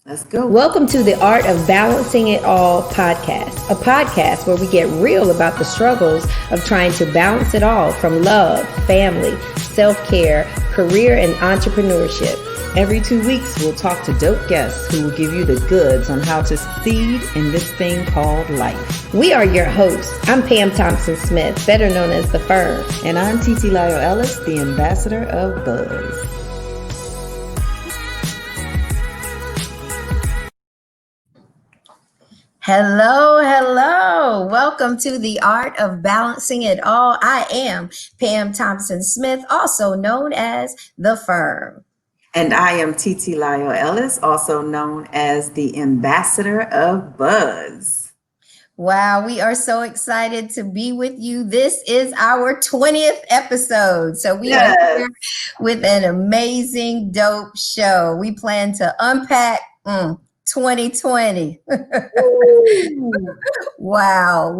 Let's go. Welcome to the Art of Balancing It All podcast, a podcast where we get real about the struggles of trying to balance it all from love, family, self-care, career, and entrepreneurship. Every 2 weeks, we'll talk to dope guests who will give you the goods on how to succeed in this thing called life. We are your hosts. I'm Pam Thompson-Smith, better known as The Firm. And I'm TT Lyle Ellis, the ambassador of Buzz. Hello. Welcome to the Art of Balancing It All. I am Pam Thompson-Smith, also known as The Firm. And I am TT Lyle Ellis, also known as the ambassador of Buzz. Wow, we are so excited to be with you. This is our 20th episode. So we are here with an amazing, dope show. We plan to unpack 2020. Wow,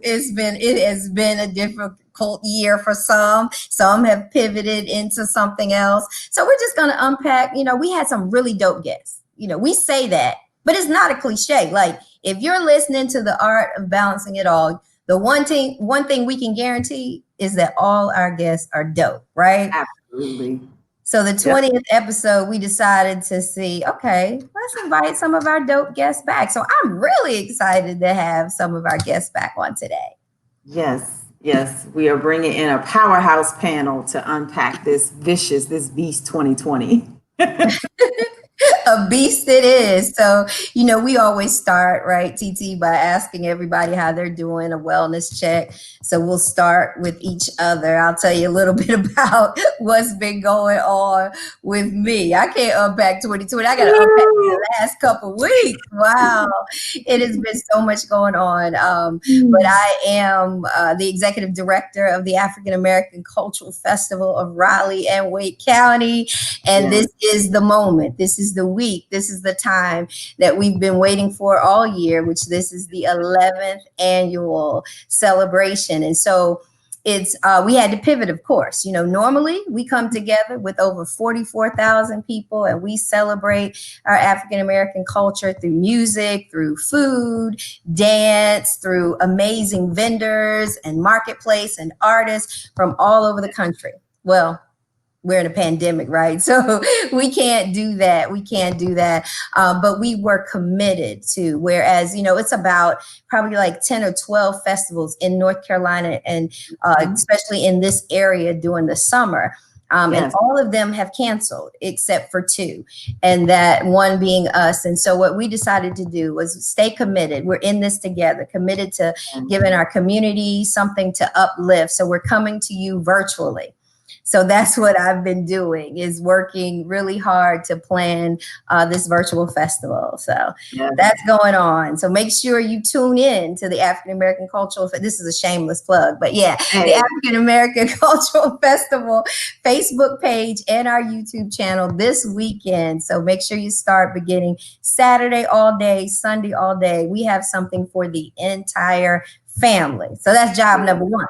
it has been a difficult year for some. Some have pivoted into something else. So we're just going to unpack, we had some really dope guests. We say that, but it's not a cliche. Like, if you're listening to the Art of Balancing It All, the one thing we can guarantee is that all our guests are dope, right? Absolutely. So the 20th episode, we decided to see, okay, let's invite some of our dope guests back. So I'm really excited to have some of our guests back on today. Yes. We are bringing in a powerhouse panel to unpack this beast 2020. A beast it is. So, we always start, right, TT, by asking everybody how they're doing, a wellness check. So we'll start with each other. I'll tell you a little bit about what's been going on with me. I can't unpack 2020. I got to unpack the last couple weeks. Wow. It has been so much going on. But I am the executive director of the African American Cultural Festival of Raleigh and Wake County. And this is the moment. This is the week. This is the time that we've been waiting for all year, which this is the 11th annual celebration. And so we had to pivot, of course. Normally we come together with over 44,000 people and we celebrate our African American culture through music, through food, dance, through amazing vendors and marketplace and artists from all over the country. Well, we're in a pandemic, right? So we can't do that. But we were committed to, whereas, it's about probably like 10 or 12 festivals in North Carolina and especially in this area during the summer. And all of them have canceled except for two, and that one being us. And so what we decided to do was stay committed. We're in this together, committed to giving our community something to uplift. So we're coming to you virtually. So that's what I've been doing, is working really hard to plan this virtual festival. So that's going on. So make sure you tune in to the African American Cultural. This is a shameless plug, but the African American Cultural Festival Facebook page and our YouTube channel this weekend. So make sure you start beginning Saturday all day, Sunday all day. We have something for the entire family. So that's job number one.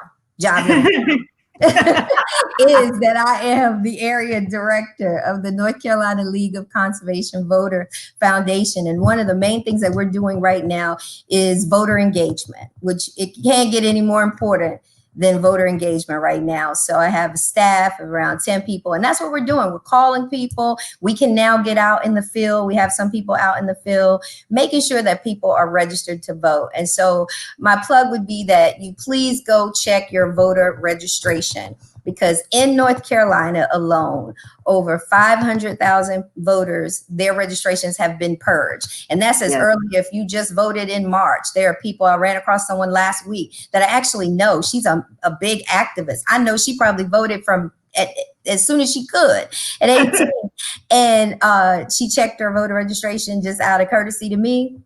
Is that I am the area director of the North Carolina League of Conservation Voter Foundation. And one of the main things that we're doing right now is voter engagement, which it can't get any more important than voter engagement right now. So I have a staff of around 10 people, and that's what we're doing. We're calling people. We can now get out in the field. We have some people out in the field, making sure that people are registered to vote. And so my plug would be that you please go check your voter registration, because in North Carolina alone, over 500,000 voters, their registrations have been purged. And that's as early if you just voted in March. There are people, I ran across someone last week that I actually know. She's a big activist. I know she probably voted as soon as she could at 18. And she checked her voter registration just out of courtesy to me.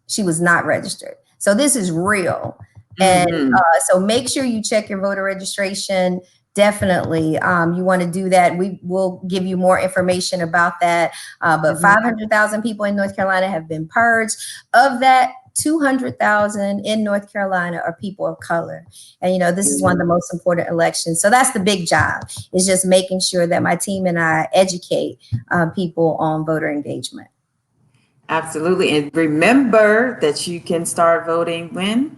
She was not registered. So this is real. And so make sure you check your voter registration. Definitely. You want to do that. We will give you more information about that. But 500,000 people in North Carolina have been purged. Of that, 200,000 in North Carolina are people of color. And, this is one of the most important elections. So that's the big job, is just making sure that my team and I educate people on voter engagement. Absolutely. And remember that you can start voting when?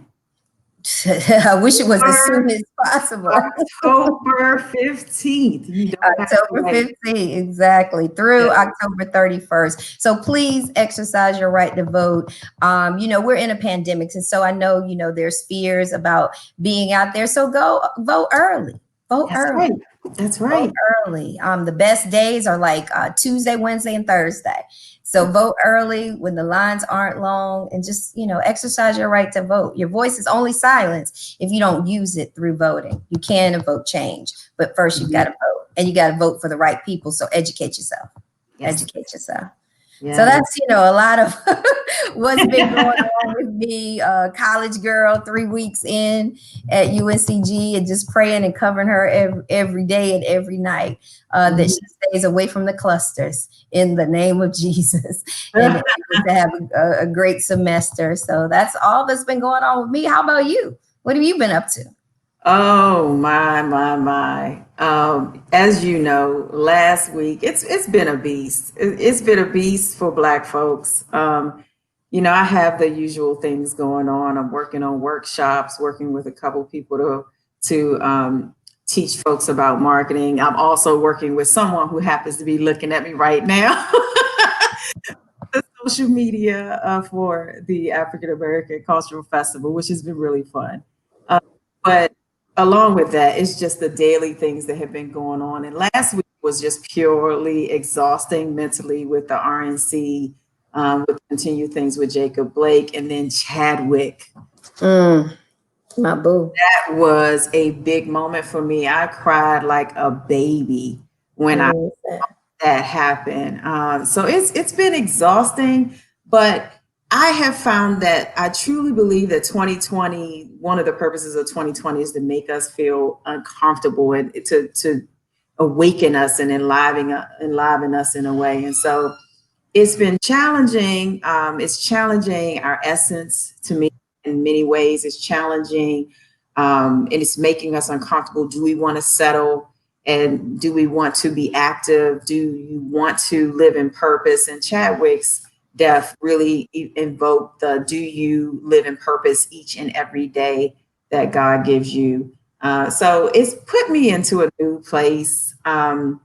I wish it was as soon as possible. October 15th. You don't have to October wait. 15th, exactly, through Yes. October 31st. So please exercise your right to vote. We're in a pandemic, and so I know, there's fears about being out there. So go vote early. Vote That's early. right. That's Vote right. early. The best days are like Tuesday, Wednesday, and Thursday. So vote early when the lines aren't long, and just, exercise your right to vote. Your voice is only silenced if you don't use it through voting. You can vote change, but first you've got to vote, and you got to vote for the right people. So educate yourself. Yes. Educate yourself. So Yes. that's, a lot of what's been going on with me, college girl, 3 weeks in at UNCG, and just praying and covering her every day and every night, that she stays away from the clusters in the name of Jesus, and to have a great semester. So that's all that's been going on with me. How about you? What have you been up to? Oh my. As you know, last week it's been a beast. It's been a beast for Black folks. I have the usual things going on. I'm working on workshops, working with a couple people to teach folks about marketing. I'm also working with someone who happens to be looking at me right now. The social media for the African American Cultural Festival, which has been really fun. But along with that, it's just the daily things that have been going on. And last week was just purely exhausting mentally with the RNC, with continued things with Jacob Blake, and then Chadwick. My boo. That was a big moment for me. I cried like a baby when that happened. So it's been exhausting, but I have found that I truly believe that 2020, one of the purposes of 2020 is to make us feel uncomfortable and to awaken us and enliven us in a way. And so it's been challenging. It's challenging our essence to me in many ways. It's challenging, and it's making us uncomfortable. Do we want to settle? And do we want to be active? Do you want to live in purpose? And Chadwick's death really invoked the do you live in purpose each and every day that God gives you? So it's put me into a new place. I'm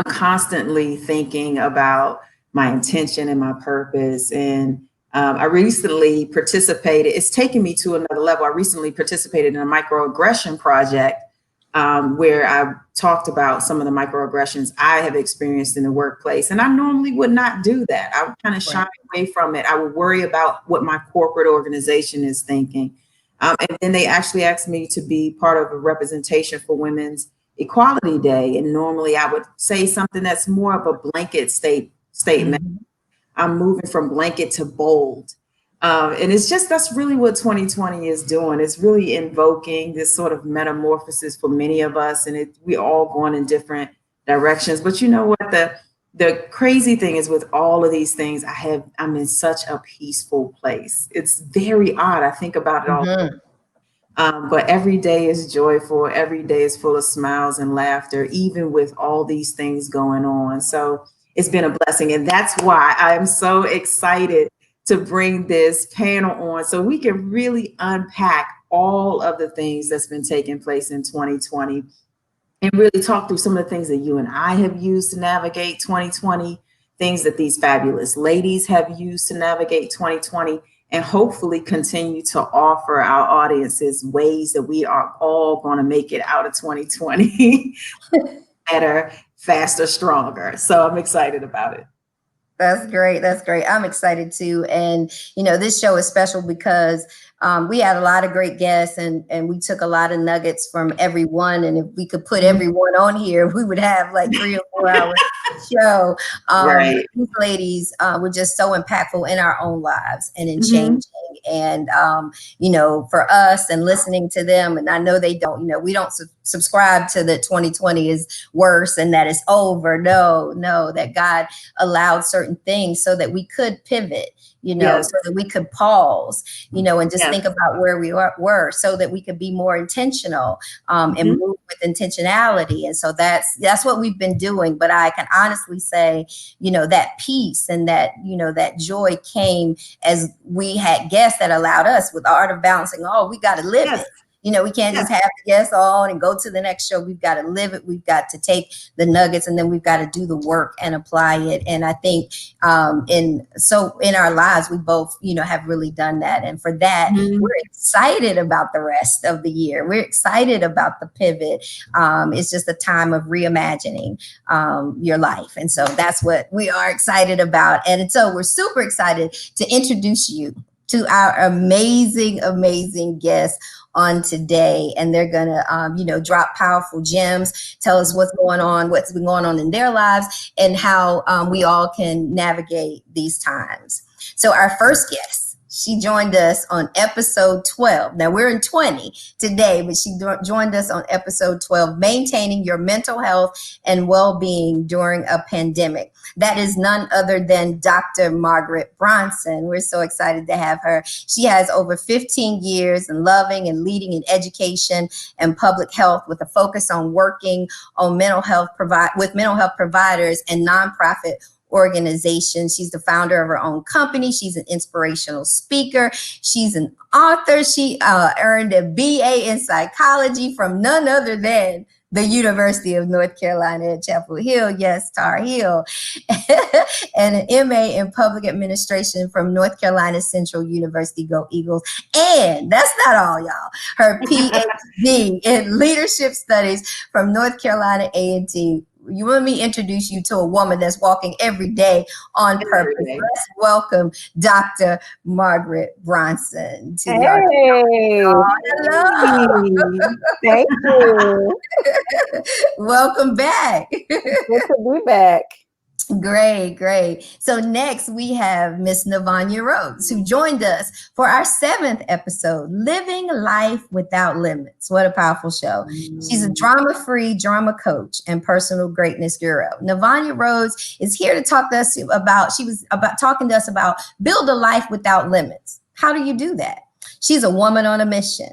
constantly thinking about my intention and my purpose. And I recently participated, it's taken me to another level. I recently participated in a microaggression project, where I talked about some of the microaggressions I have experienced in the workplace. And I normally would not do that. I would kind of shy away from it. I would worry about what my corporate organization is thinking. And then they actually asked me to be part of a representation for Women's Equality Day. And normally I would say something that's more of a blanket statement. I'm moving from blanket to bold. And it's just, that's really what 2020 is doing. It's really invoking this sort of metamorphosis for many of us. And we all going in different directions. But you know what? The crazy thing is, with all of these things, I'm in such a peaceful place. It's very odd. I think about it all. But every day is joyful. Every day is full of smiles and laughter, even with all these things going on. So it's been a blessing. And that's why I am so excited to bring this panel on so we can really unpack all of the things that's been taking place in 2020 and really talk through some of the things that you and I have used to navigate 2020, things that these fabulous ladies have used to navigate 2020, and hopefully continue to offer our audiences ways that we are all going to make it out of 2020 better, faster, stronger. So I'm excited about it. That's great. That's great. I'm excited too. And, this show is special because we had a lot of great guests, and we took a lot of nuggets from everyone. And if we could put everyone on here, we would have like 3 or 4 hours show. Right. These ladies were just so impactful in our own lives and in changing. And, for us and listening to them, and I know they don't, we don't subscribe to the 2020 is worse and that it's over. No, that God allowed certain things so that we could pivot Yes. so that we could pause, and just Yes. think about where we were so that we could be more intentional, and Mhm. move with intentionality. And so that's what we've been doing. But I can honestly say, that peace and that joy came as we had guests that allowed us with Art of Balancing. Oh, we got to live Yes. it. We can't Yes. just have the guests on and go to the next show. We've got to live it. We've got to take the nuggets, and then we've got to do the work and apply it. And I think in our lives, we both, have really done that. And for that, Mhm. we're excited about the rest of the year. We're excited about the pivot. It's just a time of reimagining your life. And so that's what we are excited about. And so we're super excited to introduce you to our amazing, amazing guests on today. And they're going to, drop powerful gems, tell us what's been going on in their lives, and how we all can navigate these times. So our first guest, she joined us on episode 12. Now we're in 20 today, but she joined us on episode 12, Maintaining Your Mental Health and Well-Being During a Pandemic. That is none other than Dr. Margaret Brunson. We're so excited to have her. She has over 15 years in loving and leading in education and public health, with a focus on working on mental health providers and nonprofit organizations. She's the founder of her own company. She's an inspirational speaker. She's an author. She earned a BA in psychology from none other than the University of North Carolina at Chapel Hill. Yes, Tar Heel. And an MA in public administration from North Carolina Central University. Go Eagles. And that's not all, y'all. Her PhD in leadership studies from North Carolina A&T. You want me to introduce you to a woman that's walking every day on purpose. Let's welcome Dr. Margaret Brunson to the Art. Hello. Thank you. Welcome back. Good to be back. Great. So next we have Miss Nevaina Rhodes, who joined us for our 7th episode, Living Life Without Limits. What a powerful show. She's a drama-free drama coach and personal greatness guru. Nevaina Rhodes is here to talk to us about build a life without limits. How do you do that? She's a woman on a mission.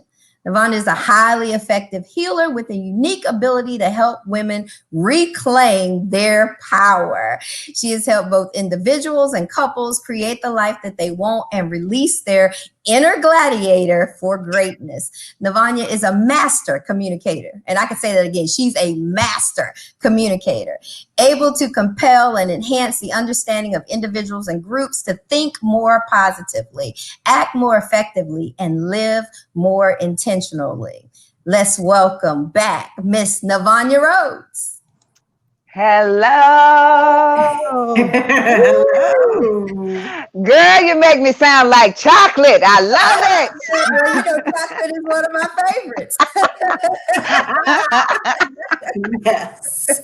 Nevaina is a highly effective healer with a unique ability to help women reclaim their power. She has helped both individuals and couples create the life that they want and release their inner gladiator for greatness. Nevaina is a master communicator. And I can say that again. She's a master communicator, able to compel and enhance the understanding of individuals and groups to think more positively, act more effectively, and live more intentionally. Let's welcome back Miss Nevaina Rhodes. Hello. Hello. Girl, you make me sound like chocolate. I love it. Well, chocolate is one of my favorites. Yes.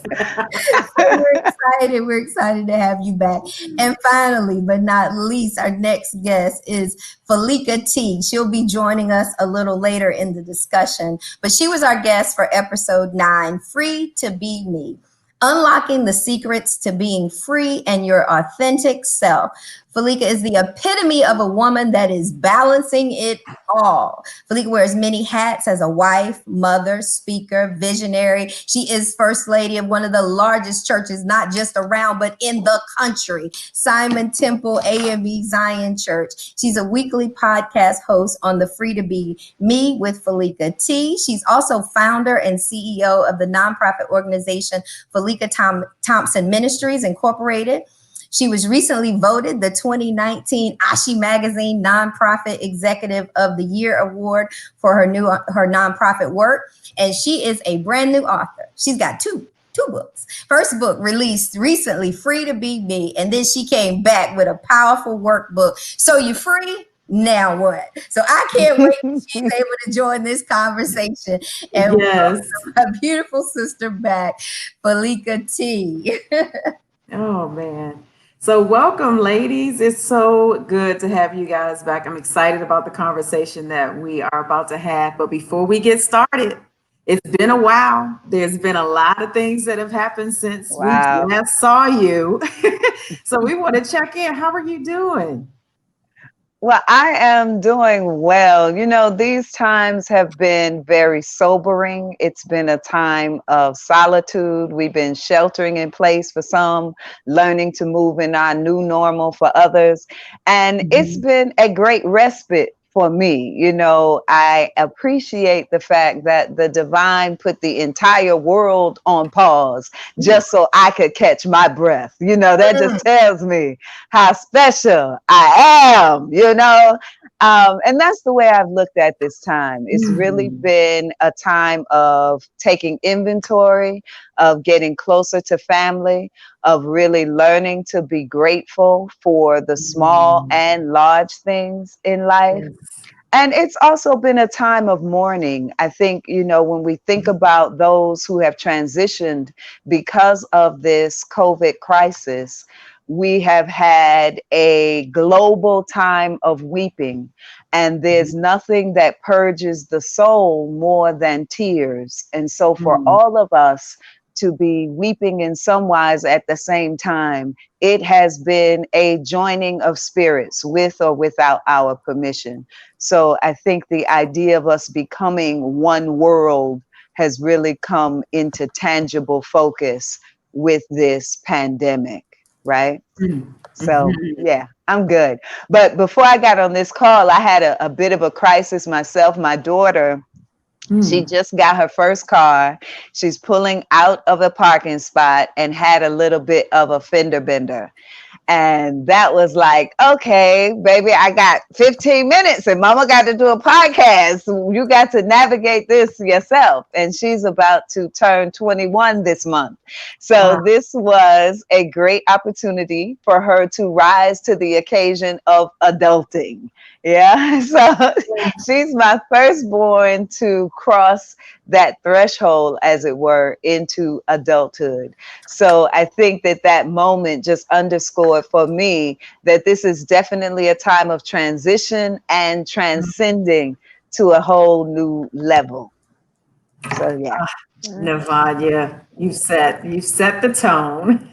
We're excited to have you back. And finally, but not least, our next guest is Felica T. She'll be joining us a little later in the discussion, but she was our guest for episode 9, Free to Be Me. Unlocking the secrets to being free and your authentic self. Felica is the epitome of a woman that is balancing it all. Felica wears many hats as a wife, mother, speaker, visionary. She is first lady of one of the largest churches, not just around, but in the country, Simon Temple AME Zion Church. She's a weekly podcast host on the Free to Be Me with Felica T. She's also founder and CEO of the nonprofit organization Felica Thompson Ministries Incorporated. She was recently voted the 2019 Ashi Magazine Nonprofit Executive of the Year Award for her nonprofit work. And she is a brand new author. She's got two books. First book released recently, Free to Be Me. And then she came back with a powerful workbook. So you free? Now what? So I can't wait till she's able to join this conversation. And yes, a beautiful sister back, Felica T. Oh man. So welcome, ladies. It's so good to have you guys back. I'm excited about the conversation that we are about to have. But before we get started, it's been a while. There's been a lot of things that have happened since we last saw you. So we want to check in. How are you doing? Well, I am doing well. You know, these times have been very sobering. It's been a time of solitude. We've been sheltering in place for some, learning to move in our new normal for others. And it's Mhm. been a great respite for me. You know, I appreciate the fact that the divine put the entire world on pause just so I could catch my breath. You know, that just tells me how special I am, you know? And that's the way I've looked at this time. It's really Mm. been a time of taking inventory, of getting closer to family, of really learning to be grateful for the small Mm. and large things in life. Yes. And it's also been a time of mourning. I think, you know, when we think about those who have transitioned because of this COVID crisis, we have had a global time of weeping. And there's nothing that purges the soul more than tears. And so, for Mm. all of us to be weeping in some wise at the same time, it has been a joining of spirits with or without our permission. So I think the idea of us becoming one world has really come into tangible focus with this pandemic, right? Mm. So Mhm. yeah, I'm good. But before I got on this call, I had a bit of a crisis myself. My daughter, she Mm. just got her first car. She's pulling out of a parking spot and had a little bit of a fender bender. And that was like, okay, baby, I got 15 minutes and mama got to do a podcast. You got to navigate this yourself. And she's about to turn 21 this month. So Wow. this was a great opportunity for her to rise to the occasion of adulting. Yeah. So she's my firstborn to cross that threshold, as it were, into adulthood. So I think that that moment just underscored for me that this is definitely a time of transition and transcending to a whole new level. So yeah. Nevaina, you set the tone.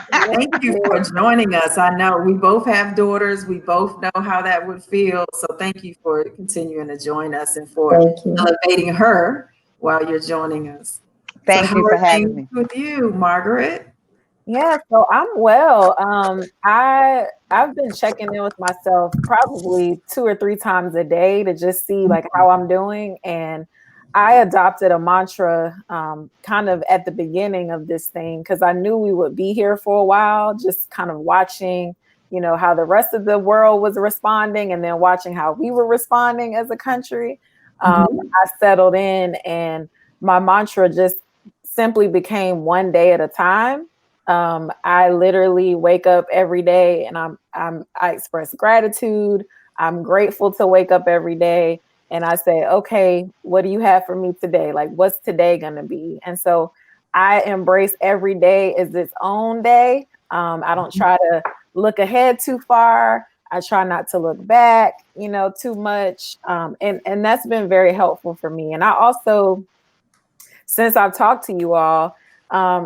Thank you for joining us. I know we both have daughters. We both know how that would feel. So thank you for continuing to join us and for Thank you. elevating her while you're joining us. So Thank how you for are having things me. with you, Margaret? Yeah, so I'm well. I've been checking in with myself probably 2 or 3 times a day to just see like how I'm doing. And I adopted a mantra kind of at the beginning of this thing because I knew we would be here for a while, just kind of watching, how the rest of the world was responding and then watching how we were responding as a country. Mhm. I settled in and my mantra just simply became one day at a time. I literally wake up every day and I express gratitude. I'm grateful to wake up every day and I say, okay, what do you have for me today? Like, what's today going to be? And so I embrace every day as its own day. I don't try to look ahead too far. I try not to look back, too much. And that's been very helpful for me. And I also, since I've talked to you all,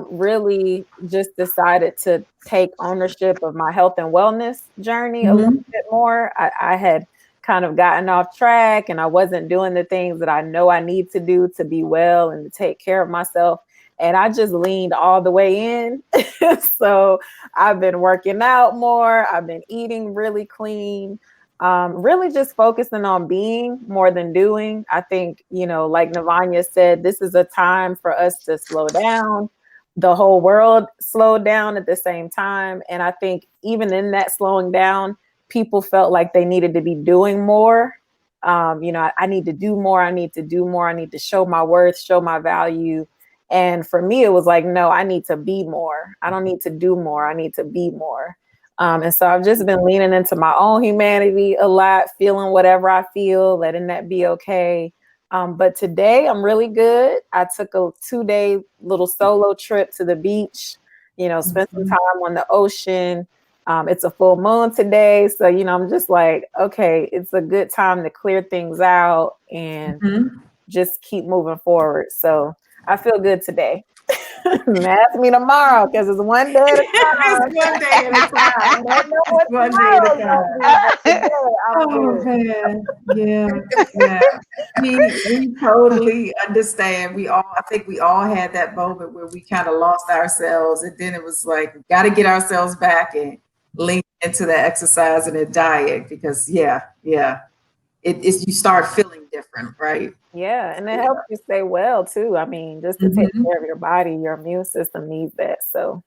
really just decided to take ownership of my health and wellness journey a little Mhm. bit more. I had kind of gotten off track and I wasn't doing the things that I know I need to do to be well and to take care of myself. And I just leaned all the way in. So I've been working out more. I've been eating really clean. Really just focusing on being more than doing. I think, like Nevaina said, this is a time for us to slow down. The whole world slowed down at the same time. And I think even in that slowing down, people felt like they needed to be doing more. I need to do more. I need to do more. I need to show my worth, show my value. And for me, it was like, no, I need to be more. I don't need to do more. I need to be more. And so I've just been leaning into my own humanity a lot, feeling whatever I feel, letting that be okay. But today I'm really good. I took a 2-day little solo trip to the beach, spent some Mhm. time on the ocean. It's a full moon today. So, I'm just like, okay, it's a good time to clear things out and Mhm. just keep moving forward. So I feel good today. Ask me tomorrow because it's one day at a time. It's one day at a time. I don't know what It's one day at a tomorrow's time. gonna be, but today I'm Oh good. man, yeah, yeah. We totally understand. I think we all had that moment where we kind of lost ourselves, and then it was like, we got to get ourselves back and lean into the exercise and the diet because, it's you start feeling different, right? Yeah, and it helps you stay well too. I mean, just to take Mm-hmm. care of your body, your immune system needs that. So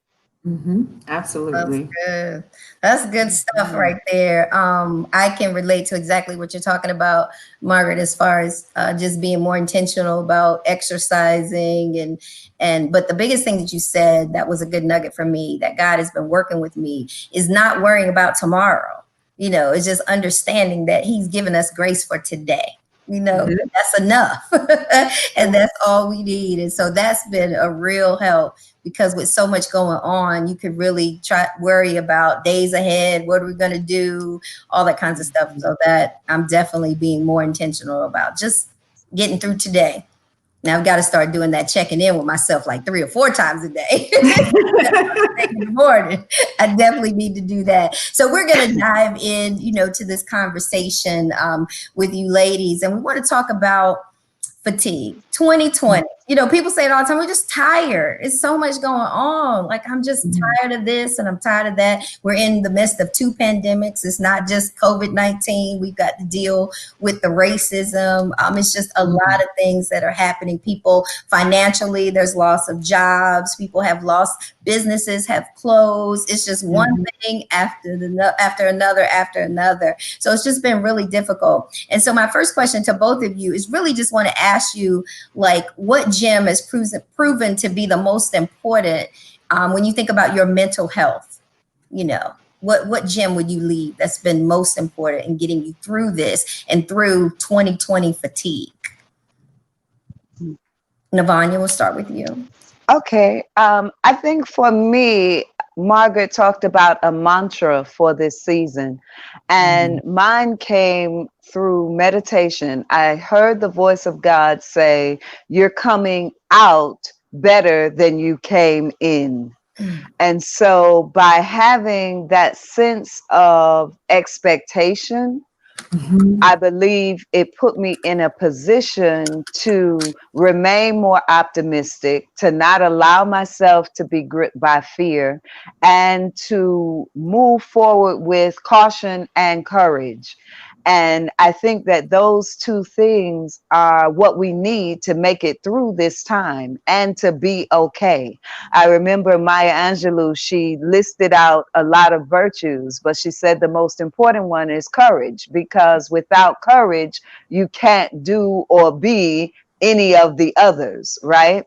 Mm-hmm. That's Absolutely. good. That's good stuff right there. I can relate to exactly what you're talking about, Margaret, as far as just being more intentional about exercising but the biggest thing that you said that was a good nugget for me that God has been working with me is not worrying about tomorrow. It's just understanding that He's given us grace for today. Mhm. That's enough. And that's all we need. And so that's been a real help because with so much going on, you could really worry about days ahead. What are we going to do? All that kinds of stuff. So that I'm definitely being more intentional about just getting through today. Now I've got to start doing that, checking in with myself like 3 or 4 times a day. In the morning. I definitely need to do that. So we're going to dive in, to this conversation with you ladies. And we want to talk about fatigue 2020. People say it all the time, we're just tired. It's so much going on. Like, I'm just tired of this and I'm tired of that. We're in the midst of 2 pandemics. It's not just COVID-19. We've got to deal with the racism. It's just a lot of things that are happening. People financially, there's loss of jobs. People have lost, businesses have closed. It's just one thing after another. So it's just been really difficult. And so my first question to both of you is really just want to ask you, like, what gym has proven to be the most important when you think about your mental health? What gym would you leave that's been most important in getting you through this and through 2020 fatigue? Nevaina, we'll start with you. Okay. I think for me, Margaret talked about a mantra for this season, and mine came through meditation. I heard the voice of God say, "You're coming out better than you came in." And so by having that sense of expectation, I believe it put me in a position to remain more optimistic, to not allow myself to be gripped by fear, and to move forward with caution and courage. And I think that those 2 things are what we need to make it through this time and to be okay. I remember Maya Angelou, she listed out a lot of virtues, but she said the most important one is courage, because without courage, you can't do or be any of the others, right?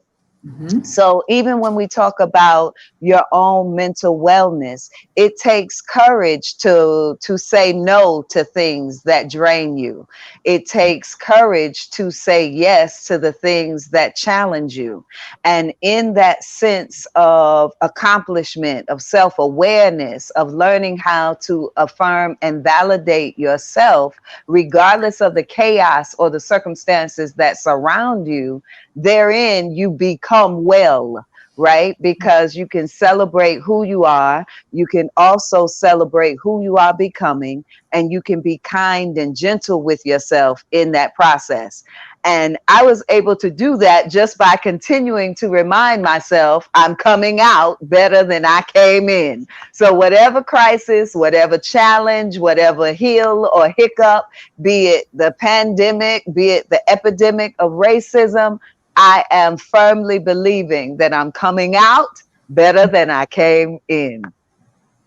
So even when we talk about your own mental wellness, it takes courage to say no to things that drain you. It takes courage to say yes to the things that challenge you. And in that sense of accomplishment, of self-awareness, of learning how to affirm and validate yourself, regardless of the chaos or the circumstances that surround you, therein you become well, right? Because you can celebrate who you are. You can also celebrate who you are becoming, and you can be kind and gentle with yourself in that process. And I was able to do that just by continuing to remind myself I'm coming out better than I came in. So whatever crisis, whatever challenge, whatever hill or hiccup, be it the pandemic, be it the epidemic of racism, I am firmly believing that I'm coming out better than I came in.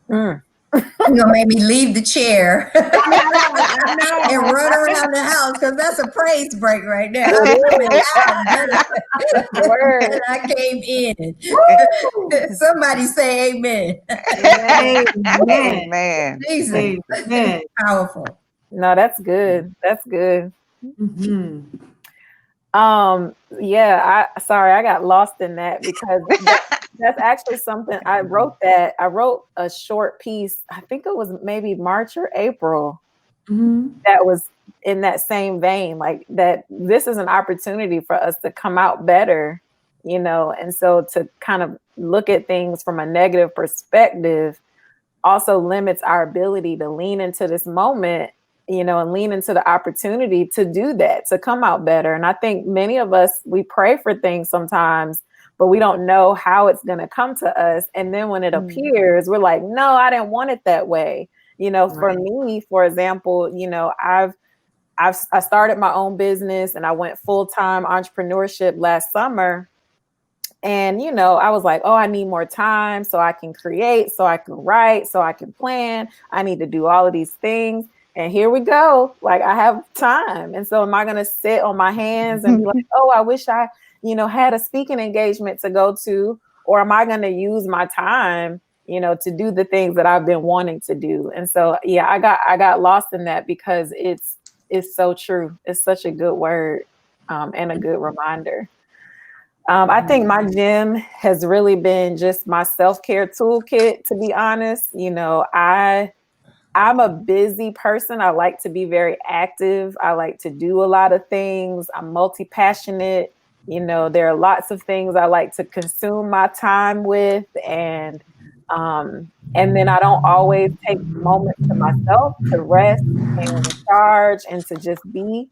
You're gonna make me leave the chair and run around the house, because that's a praise break right there. Word. I came in. Somebody say amen. Amen. Jesus. Amen. Powerful. no, that's good. That's good. Sorry, I got lost in that because that's actually something I wrote. I wrote a short piece, I think it was maybe March or April, that was in that same vein, like that this is an opportunity for us to come out better you know, and so to kind of look at things from a negative perspective also limits our ability to lean into this moment, you know, and lean into the opportunity to do that, to come out better. And I think many of us, we pray for things sometimes, but we don't know how it's going to come to us. And then when it appears, we're like, no, I didn't want it that way. You know, for me, for example, you know, I started my own business and I went full-time entrepreneurship last summer. And, you know, I was like, oh, I need more time so I can create, so I can write, so I can plan. I need to do all of these things. And here we go. Like, I have time. And so am I going to sit on my hands and be like, oh, I wish I, you know, had a speaking engagement to go to? Or am I going to use my time, you know, to do the things that I've been wanting to do? And so, yeah, I got lost in that because it's so true. It's such a good word and a good reminder. I think my gym has really been just my self-care toolkit, to be honest. You know, I'm a busy person. I like to be very active. I like to do a lot of things. I'm multi-passionate. You know, there are lots of things I like to consume my time with, and then I don't always take moments to myself to rest and recharge and to just be.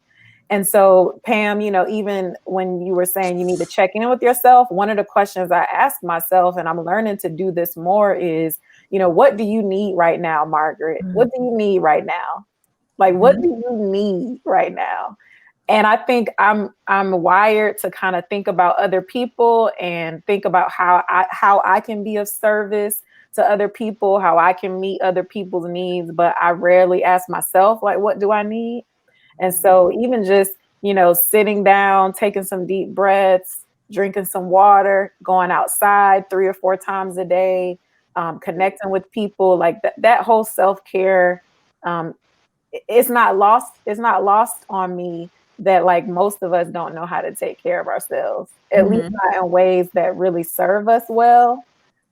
And so, Pam, you know, even when you were saying you need to check in with yourself, one of the questions I ask myself, and I'm learning to do this more, is, you know, what do you need right now, Margaret? What do you need right now? Like, what do you need right now? And I think I'm wired to kind of think about other people and think about how I can be of service to other people, how I can meet other people's needs. But I rarely ask myself, like, what do I need? And so even just, you know, sitting down, taking some deep breaths, drinking some water, going outside 3 or 4 times a day, connecting with people, like that whole self-care, it's not lost on me that, like, most of us don't know how to take care of ourselves, at least not in ways that really serve us well.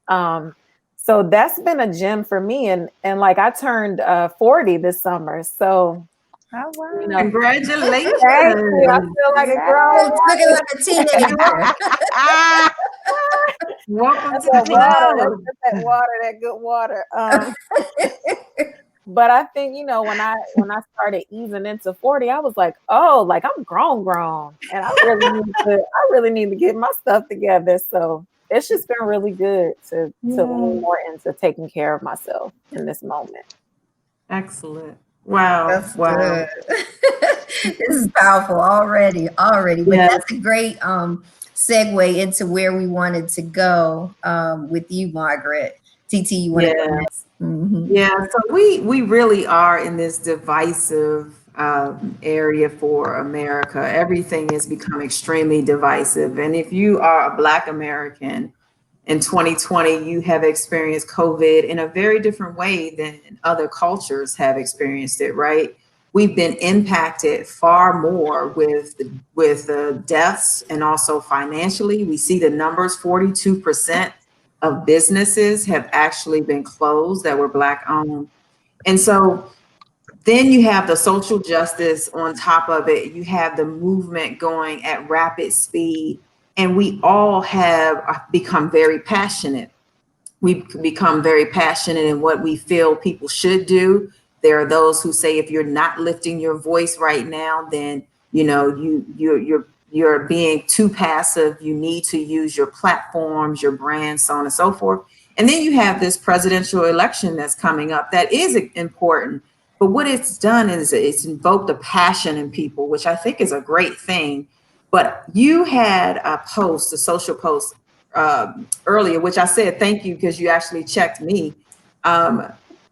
So that's been a gem for me. And like, I turned 40 this summer. So, Oh, wow. you know, Congratulations. thank you. I feel like a grown Looking like a teenager. Welcome to that the water. club. That's that water, that good water. But I think, you know, when I started easing into 40, I was like, oh, like, I'm grown, and I really need to get my stuff together. So it's just been really good to lean more into taking care of myself in this moment. Excellent. Wow. That's Wow. good. This is powerful already. But Yes. that's a great segue into where we wanted to go with you, Margaret. TT, you want to go next? Yeah, so we really are in this divisive area for America. Everything has become extremely divisive. And if you are a Black American in 2020, you have experienced COVID in a very different way than other cultures have experienced it, right? We've been impacted far more with the deaths and also financially. We see the numbers, 42% of businesses have actually been closed that were Black owned. And so then you have the social justice on top of it. You have the movement going at rapid speed. And we all have become very passionate. We've become very passionate in what we feel people should do. There are those who say, if you're not lifting your voice right now, then, you know, you're being too passive. You need to use your platforms, your brands, so on and so forth. And then you have this presidential election that's coming up that is important. But what it's done is it's invoked a passion in people, which I think is a great thing. But you had a post, a social post earlier, which I said thank you because you actually checked me.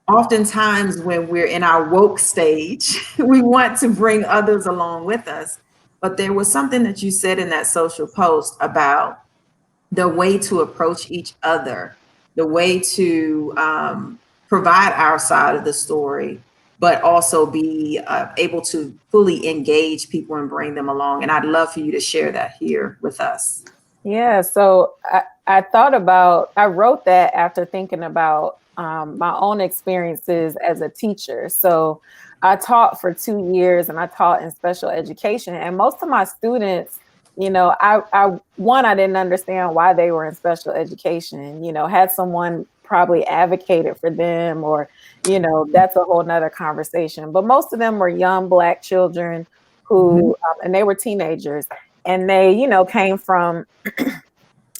Oftentimes when we're in our woke stage, we want to bring others along with us. But there was something that you said in that social post about the way to approach each other, the way to provide our side of the story, but also be able to fully engage people and bring them along. And I'd love for you to share that here with us. Yeah, so I wrote that after thinking about my own experiences as a teacher. So I taught for 2 years and I taught in special education, and most of my students you know, I didn't understand why they were in special education. You know, had someone probably advocated for them, or, you know, that's a whole nother conversation. But most of them were young Black children who, and they were teenagers, and they, you know, came from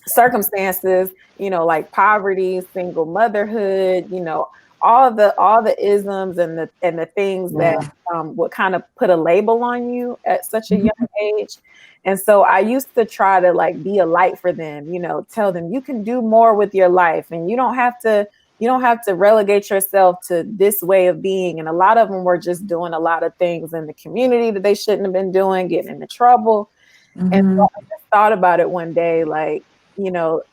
circumstances, you know, like poverty, single motherhood, you know, all the isms and the things that would kind of put a label on you at such a young age. And so I used to try to like be a light for them, you know, tell them you can do more with your life, and you don't have to relegate yourself to this way of being. And a lot of them were just doing a lot of things in the community that they shouldn't have been doing, getting into trouble. And so I just thought about it one day, like, you know,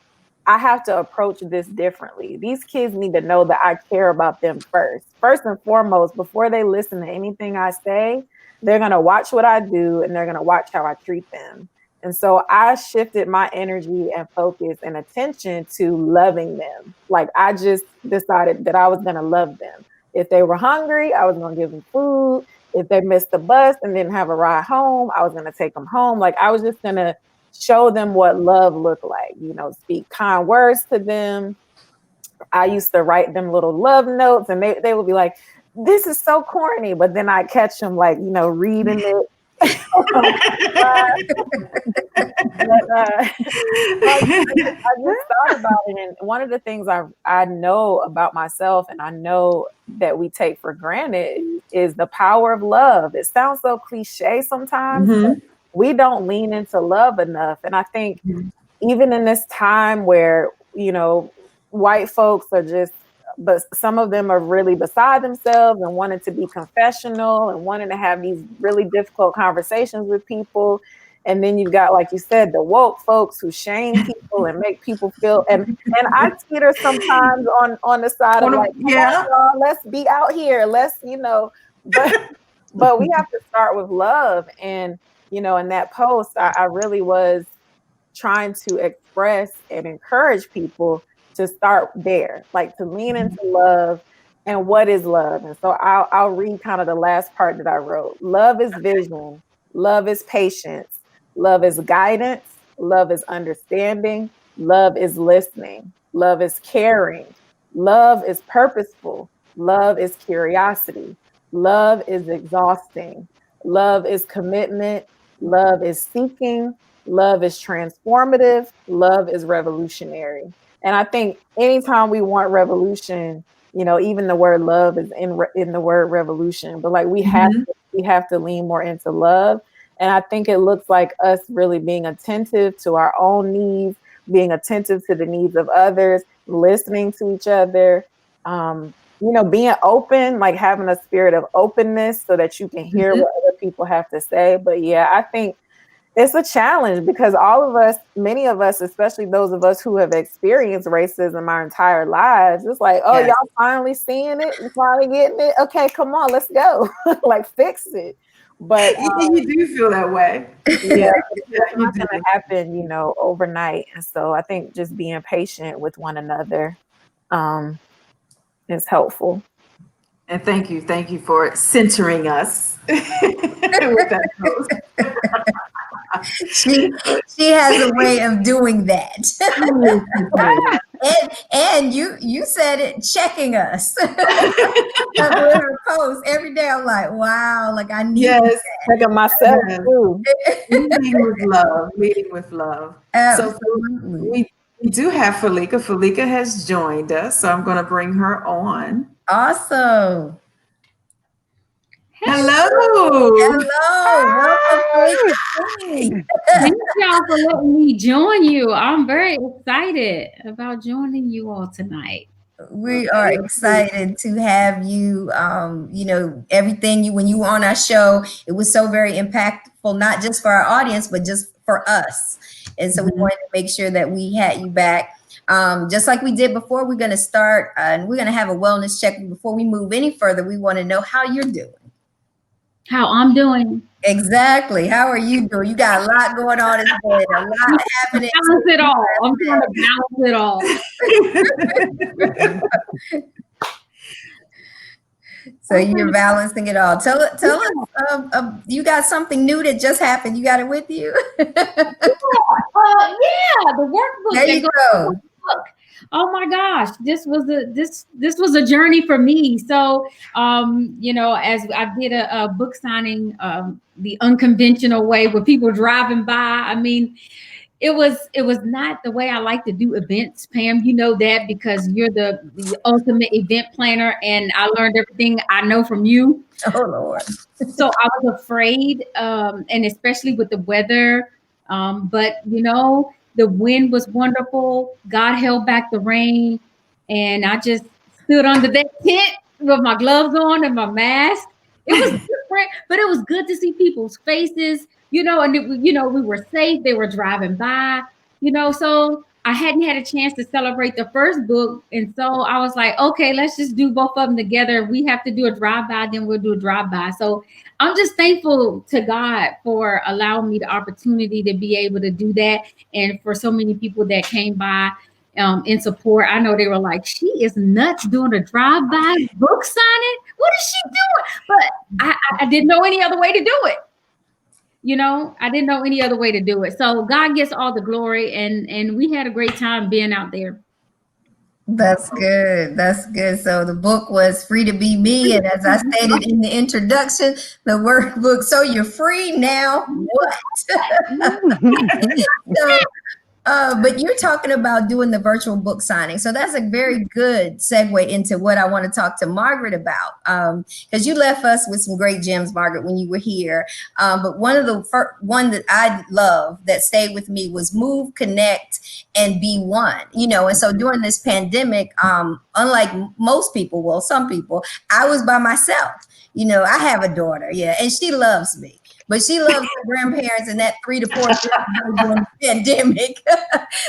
I have to approach this differently. These kids need to know that I care about them first. First and foremost, before they listen to anything I say, they're going to watch what I do, and they're going to watch how I treat them. And so I shifted my energy and focus and attention to loving them. Like, I just decided that I was going to love them. If they were hungry, I was going to give them food. If they missed the bus and didn't have a ride home, I was going to take them home. Like, I was just going to show them what love looked like, you know, speak kind words to them. I used to write them little love notes, and they would be like, this is so corny. But then I catch them, like, you know, reading it. But, I just thought about it, and one of the things I know about myself, and I know that we take for granted, is the power of love. It sounds so cliche sometimes, but we don't lean into love enough. And I think even in this time where, you know, white folks are just, but some of them are really beside themselves and wanting to be confessional and wanting to have these really difficult conversations with people. And then you've got, like you said, the woke folks who shame people and make people feel, and I teeter sometimes on the side of like, come on, let's be out here. Let's, you know, but we have to start with love. And, you know, in that post, I really was trying to express and encourage people to start there, like to lean into love. And what is love? And so I'll read kind of the last part that I wrote. Love is vision. Love is patience. Love is guidance. Love is understanding. Love is listening. Love is caring. Love is purposeful. Love is curiosity. Love is exhausting. Love is commitment. Love is seeking. Love is transformative. Love is revolutionary. And I think anytime we want revolution, you know, even the word love is in the word revolution, but like we have to lean more into love. And I think it looks like us really being attentive to our own needs, being attentive to the needs of others, listening to each other, you know, being open, like having a spirit of openness so that you can hear what other people have to say. But yeah, I think it's a challenge because all of us, many of us, especially those of us who have experienced racism our entire lives, it's like, oh, y'all finally seeing it? You finally getting it? Okay, come on, let's go. Like, fix it. But you do feel that way. Yeah, it's not going to happen, you know, overnight. And so I think just being patient with one another is helpful. And thank you for centering us with that post. She has a way of doing that. and you said it, checking us. Post every day. I'm like, wow, like I need checking myself too. Leading with love. Absolutely. So we do have Felica. Felica has joined us, so I'm going to bring her on. Awesome. Hello. Welcome. Thank y'all for letting me join you. I'm very excited about joining you all tonight. We are excited to have you. You know, everything when you were on our show, it was so very impactful, not just for our audience, but just for us. And so we wanted to make sure that we had you back. Just like we did before, we're going to start and we're going to have a wellness check. Before we move any further, we want to know how you're doing. How I'm doing. Exactly. How are you doing? You got a lot going on in bed, a lot happening. Balance it all. I'm trying to balance it all. So you're balancing it all. Tell us, you got something new that just happened. You got it with you. Yeah, the workbook There that you goes go. with the book. Oh my gosh, this was a journey for me. So, as I did a book signing, the unconventional way with people driving by. I mean, it was not the way I like to do events, Pam. You know that because you're the ultimate event planner, and I learned everything I know from you. Oh Lord. So I was afraid, and especially with the weather. But the wind was wonderful. God held back the rain, and I just stood under that tent with my gloves on and my mask. It was different, but it was good to see people's faces. And we were safe. They were driving by. So I hadn't had a chance to celebrate the first book, and so I was like, okay, let's just do both of them together. We have to do a drive by, then we'll do a drive by. So I'm just thankful to God for allowing me the opportunity to be able to do that. And for so many people that came by in support, I know they were like, she is nuts doing a drive-by book signing. What is she doing? But I didn't know any other way to do it. I didn't know any other way to do it. So God gets all the glory, and we had a great time being out there. That's good. That's good. So the book was Free to Be Me. And as I stated in the introduction, the workbook, so you're free now. What? So but you're talking about doing the virtual book signing. So that's a very good segue into what I want to talk to Margaret about. Because you left us with some great gems, Margaret, when you were here. But one of the one that I love that stayed with me was Move, Connect, and Be One. And so during this pandemic, unlike most people, well, some people, I was by myself. I have a daughter, yeah, and she loves me. But she loves her grandparents and that 3 to 4 years during the pandemic.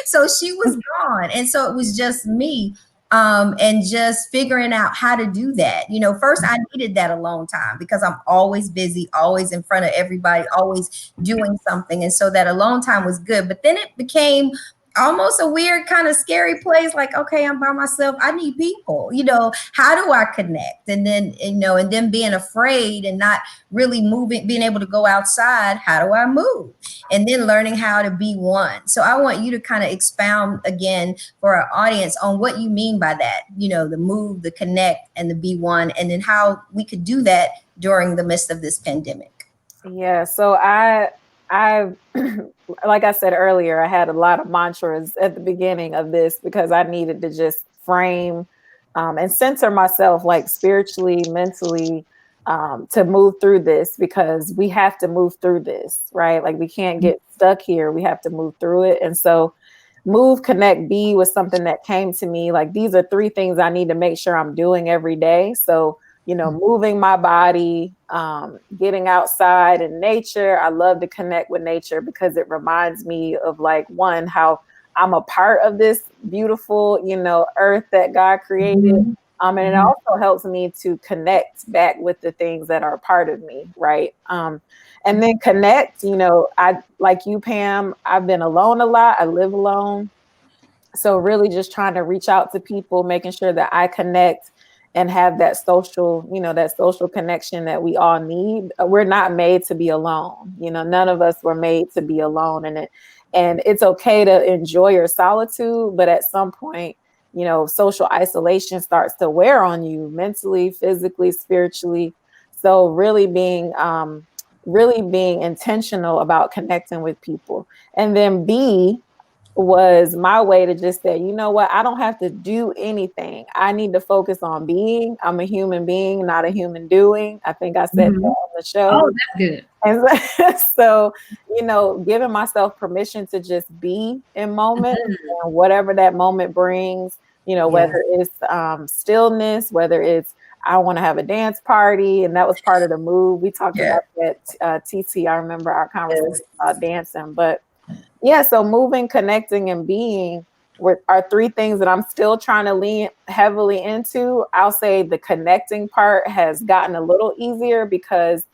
So she was gone. And so it was just me and just figuring out how to do that. First I needed that alone time because I'm always busy, always in front of everybody, always doing something. And so that alone time was good. But then it became almost a weird kind of scary place, like, okay, I'm by myself, I need people. How do I connect? And then and then being afraid and not really moving, being able to go outside, how do I move? And then learning how to be one. So I want you to kind of expound again for our audience on what you mean by that, the move, the connect, and the be one, and then how we could do that during the midst of this pandemic. Yeah, so I like I said earlier, I had a lot of mantras at the beginning of this because I needed to just frame and center myself, like spiritually, mentally, to move through this, because we have to move through this, right? Like we can't get stuck here. We have to move through it. And so Move, Connect, Be was something that came to me. Like these are 3 things I need to make sure I'm doing every day. So moving my body, getting outside in nature. I love to connect with nature because it reminds me of, like, one, how I'm a part of this beautiful, earth that God created. And it also helps me to connect back with the things that are a part of me, right? And then connect, I, like you, Pam, I've been alone a lot. I live alone. So really just trying to reach out to people, making sure that I connect and have that social, that social connection that we all need. We're not made to be alone. None of us were made to be alone. And it's okay to enjoy your solitude, but at some point, social isolation starts to wear on you mentally, physically, spiritually. So really being intentional about connecting with people. And then B was my way to just say, you know what, I don't have to do anything. I need to focus on being. I'm a human being, not a human doing. I think I said that on the show. Oh, that's good. And so, giving myself permission to just be in moment, and whatever that moment brings, whether it's stillness, whether it's I want to have a dance party. And that was part of the move. We talked about that, TT. I remember our conversation about dancing. But yeah, so moving, connecting, and being are 3 things that I'm still trying to lean heavily into. I'll say the connecting part has gotten a little easier because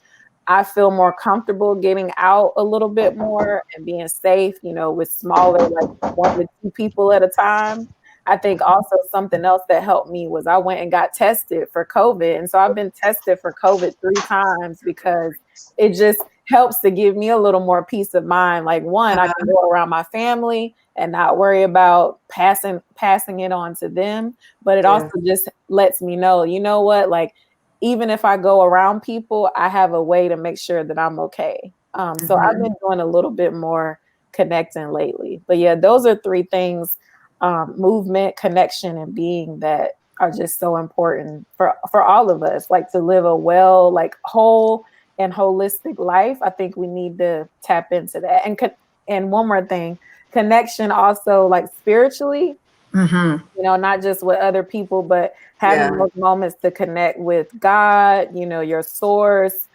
I feel more comfortable getting out a little bit more and being safe, with smaller, like 1 to 2 people at a time. I think also something else that helped me was I went and got tested for COVID. And so I've been tested for COVID 3 times because it just helps to give me a little more peace of mind. Like, one, I can go around my family and not worry about passing it on to them. But it also just lets me know, you know what, like, even if I go around people, I have a way to make sure that I'm okay. So I've been doing a little bit more connecting lately. But yeah, those are 3 things, movement, connection, and being, that are just so important for all of us, like to live a well, like whole and holistic life. I think we need to tap into that. And one more thing, connection also, like spiritually, you know, not just with other people, but having those moments to connect with God, you know, your source,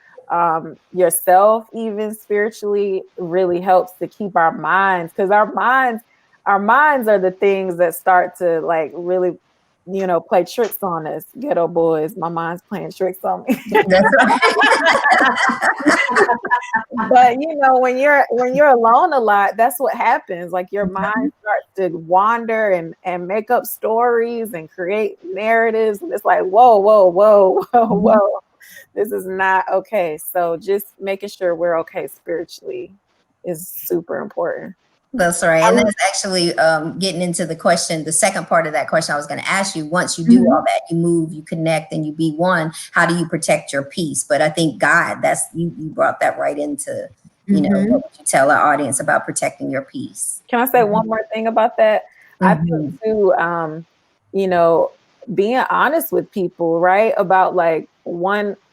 yourself, even spiritually, really helps to keep our minds, because our minds are the things that start to like really, you know, play tricks on us. Ghetto boys, my mind's playing tricks on me. That's right. But you know, when you're alone a lot, that's what happens. Like your mind starts to wander and make up stories and create narratives, and it's like, whoa, this is not okay. So just making sure we're okay spiritually is super important. That's right. And that's actually getting into the second part of that question I was going to ask you. Once you do all that, you move, you connect, and you be one, how do you protect your peace? But I think God, you brought that right into, you know, what would you tell our audience about protecting your peace? Can I say one more thing about that? I think too, you know, being honest with people, right? About like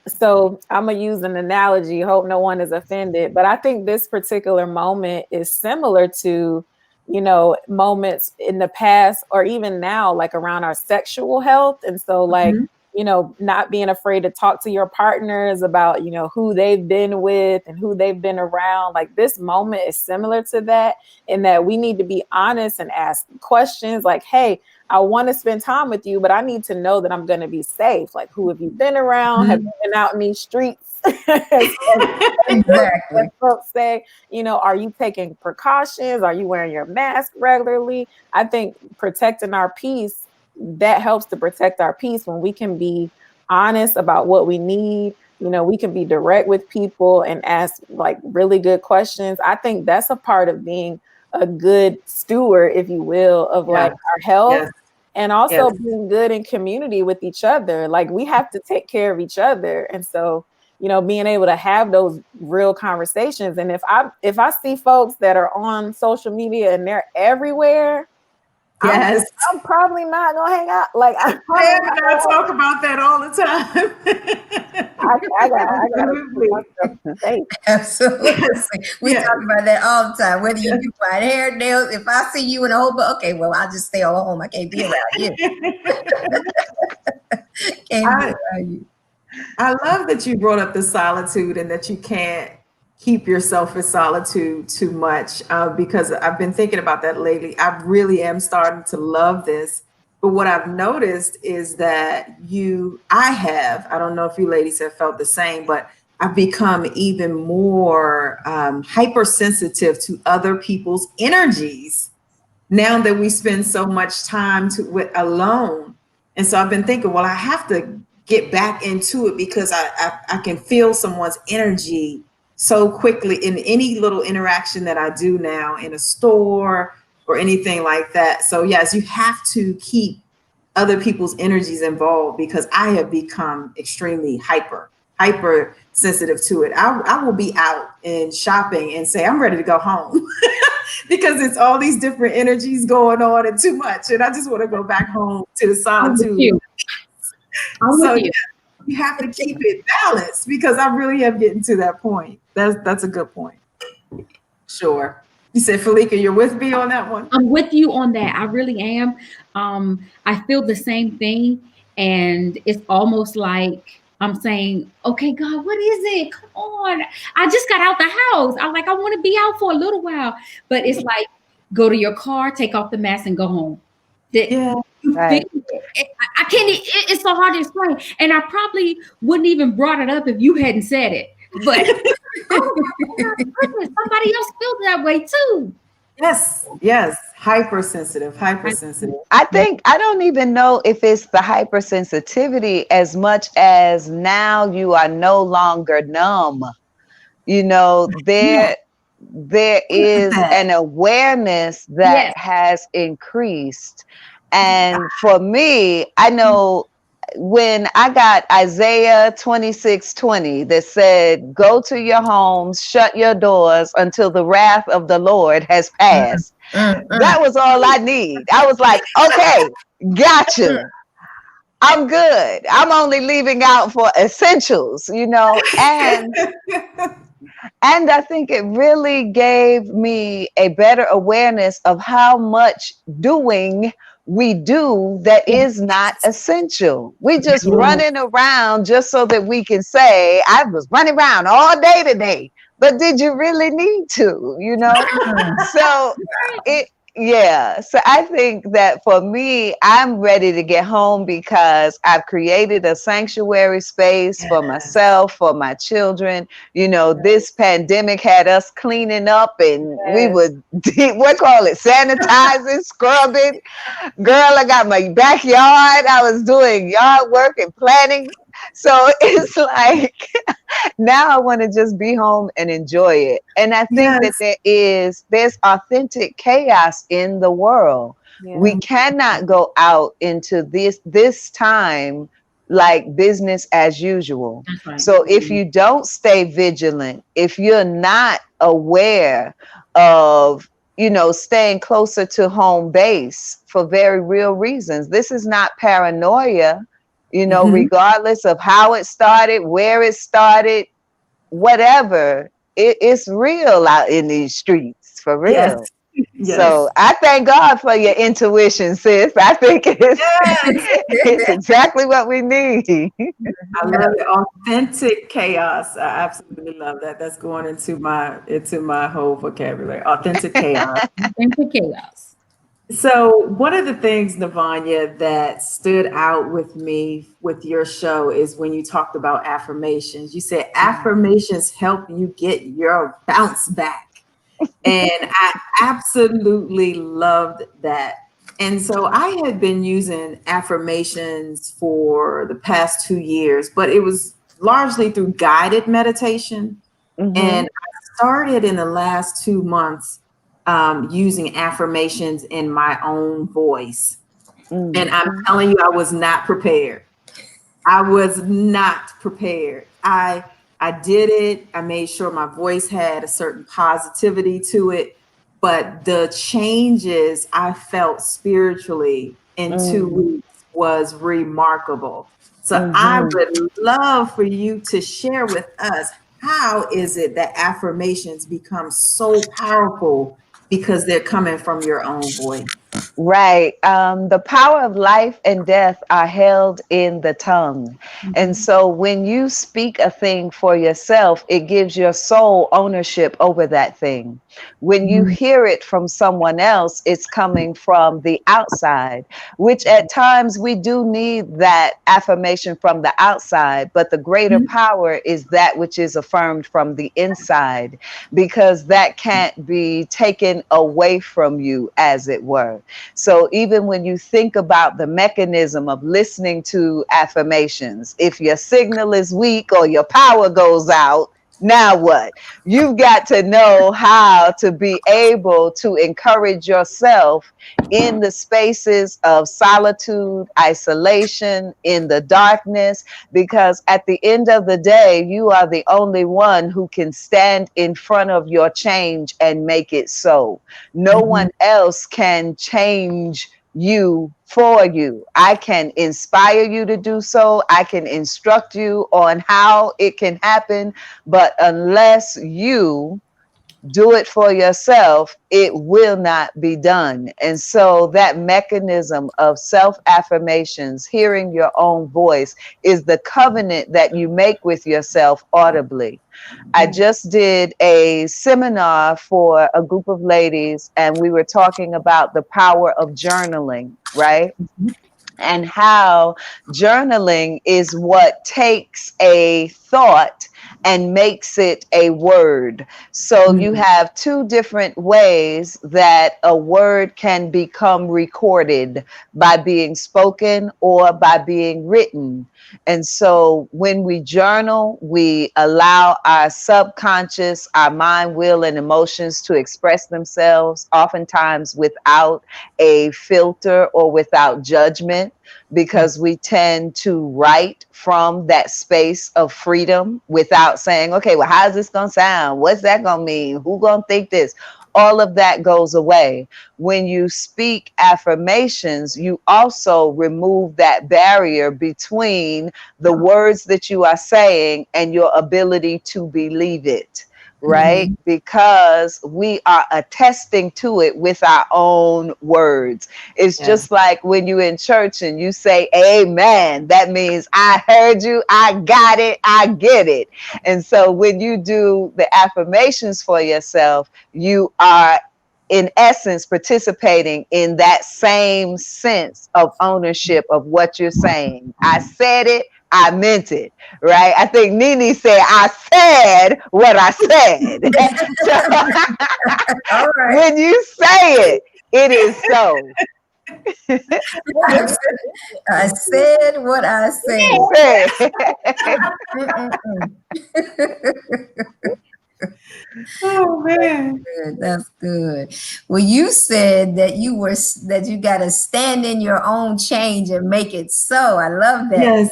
so I'm going to use an analogy, hope no one is offended, but I think this particular moment is similar to, you know, moments in the past or even now, like around our sexual health. And so like, you know, not being afraid to talk to your partners about, you know, who they've been with and who they've been around. Like this moment is similar to that, in that we need to be honest and ask questions like, hey, I want to spend time with you, but I need to know that I'm going to be safe. Like, who have you been around? Have you been out in these streets? Exactly. Folks say, you know, are you taking precautions? Are you wearing your mask regularly? I think protecting our peace, that helps to protect our peace when we can be honest about what we need. You know, we can be direct with people and ask like really good questions. I think that's a part of being a good steward, if you will, of like our health. And also being good in community with each other. Like we have to take care of each other. And so, you know, being able to have those real conversations. And if I see folks that are on social media and they're everywhere, I'm probably not gonna hang out. Like I talk about that all the time. I gotta safe. Absolutely. We talk about that all the time. Whether you do my hair, nails, if I see you in a whole book, okay, well, I'll just stay home. I can't be around you. I love that you brought up the solitude and that you can't keep yourself in solitude too much, because I've been thinking about that lately. I really am starting to love this. But what I've noticed is that I don't know if you ladies have felt the same, but I've become even more hypersensitive to other people's energies now that we spend so much time alone. And so I've been thinking, well, I have to get back into it because I can feel someone's energy so quickly in any little interaction that I do now in a store or anything like that. So yes, you have to keep other people's energies involved, because I have become extremely hyper sensitive to it. I will be out and shopping and say, I'm ready to go home because it's all these different energies going on and too much. And I just want to go back home to the solitude. So you have to keep it balanced, because I really am getting to that point. That's a good point. Sure. You said, Felica, you're with me on that one? I'm with you on that. I really am. I feel the same thing. And it's almost like I'm saying, okay, God, what is it? Come on. I just got out the house. I want to be out for a little while. But it's like, go to your car, take off the mask, and go home. Right. I can't, it's so hard to explain. And I probably wouldn't even brought it up if you hadn't said it. But oh my goodness, somebody else feels that way too. Yes, hypersensitive, hypersensitive. I think I don't even know if it's the hypersensitivity as much as now you are no longer numb. You know, Yeah, there look at is that. an awareness that Yes. has increased. And for me, I know when I got Isaiah 26:20 that said, "Go to your homes, shut your doors until the wrath of the Lord has passed." That was all I need. I was like, okay, gotcha. I'm good. I'm only leaving out for essentials, you know, and I think it really gave me a better awareness of how much doing we do that is not essential. We just Yeah. running around just so that we can say, I was running around all day today. But did you really need to, you know? So it yeah, so I think that for me, I'm ready to get home because I've created a sanctuary space for myself, for my children. You know, this pandemic had us cleaning up and we Yes. would, what call it, sanitizing, scrubbing. Girl, I got my backyard. I was doing yard work and planting. So it's like now I want to just be home and enjoy it. And I think that Yes. there's authentic chaos in the world. We Yeah. cannot go out into this time like business as usual. That's right. So if you don't stay vigilant, if you're not aware of, you know, staying closer to home base for very real reasons, this is not paranoia, you know, Mhm. regardless of how it started, where it started, whatever, it's real out in these streets for Yes. real. So Yes. I thank God for your intuition, sis. I think Yes. it's exactly what we need. I love it. Authentic chaos. I absolutely love that. That's going into my whole vocabulary. Authentic chaos. Into chaos. So one of the things, Navanya, that stood out with me with your show is when you talked about affirmations. You said affirmations help you get your bounce back. And I absolutely loved that. And so I had been using affirmations for the past 2 years, but it was largely through guided meditation. Hmm. And I started in the last 2 months using affirmations in my own voice. And I'm Hmm. telling you, I was not prepared. I was not prepared. I did it. I made sure my voice had a certain positivity to it, but the changes I felt spiritually in 2 weeks was remarkable. So I Hmm. would love for you to share with us, how is it that affirmations become so powerful because they're coming from your own voice? Right. The power of life and death are held in the tongue. And so when you speak a thing for yourself, it gives your soul ownership over that thing. When you hear it from someone else, it's coming from the outside, which at times we do need that affirmation from the outside, but the greater power is that which is affirmed from the inside, because that can't be taken away from you, as it were. So even when you think about the mechanism of listening to affirmations, if your signal is weak or your power goes out, now what? You've got to know how to be able to encourage yourself in the spaces of solitude, isolation, in the darkness, because at the end of the day, you are the only one who can stand in front of your change and make it so. No one else can change you for you. I can inspire you to do so. I can instruct you on how it can happen. But unless you do it for yourself, it will not be done. And so that mechanism of self affirmations, hearing your own voice, is the covenant that you make with yourself audibly. I just did a seminar for a group of ladies, and we were talking about the power of journaling, right? And how journaling is what takes a thought and makes it a word. So you have two different ways that a word can become recorded, by being spoken or by being written. And so when we journal, we allow our subconscious, our mind, will, and emotions to express themselves, oftentimes without a filter or without judgment, because we tend to write from that space of freedom without saying, okay, well, how's this going to sound? What's that going to mean? Who going to think this? All of that goes away. When you speak affirmations, you also remove that barrier between the words that you are saying and your ability to believe it, right? Because we are attesting to it with our own words. It's just like when you're in church and you say amen, that means I heard you, I got it, I get it. And so when you do the affirmations for yourself, you are in essence participating in that same sense of ownership of what you're saying. I said it, I meant it, right? I think Nene said, I said what I said. So, All right. when you say it, it is so. I said what I said. Oh man. That's good. Well, you said that you got to stand in your own change and make it so. I love that. Yes.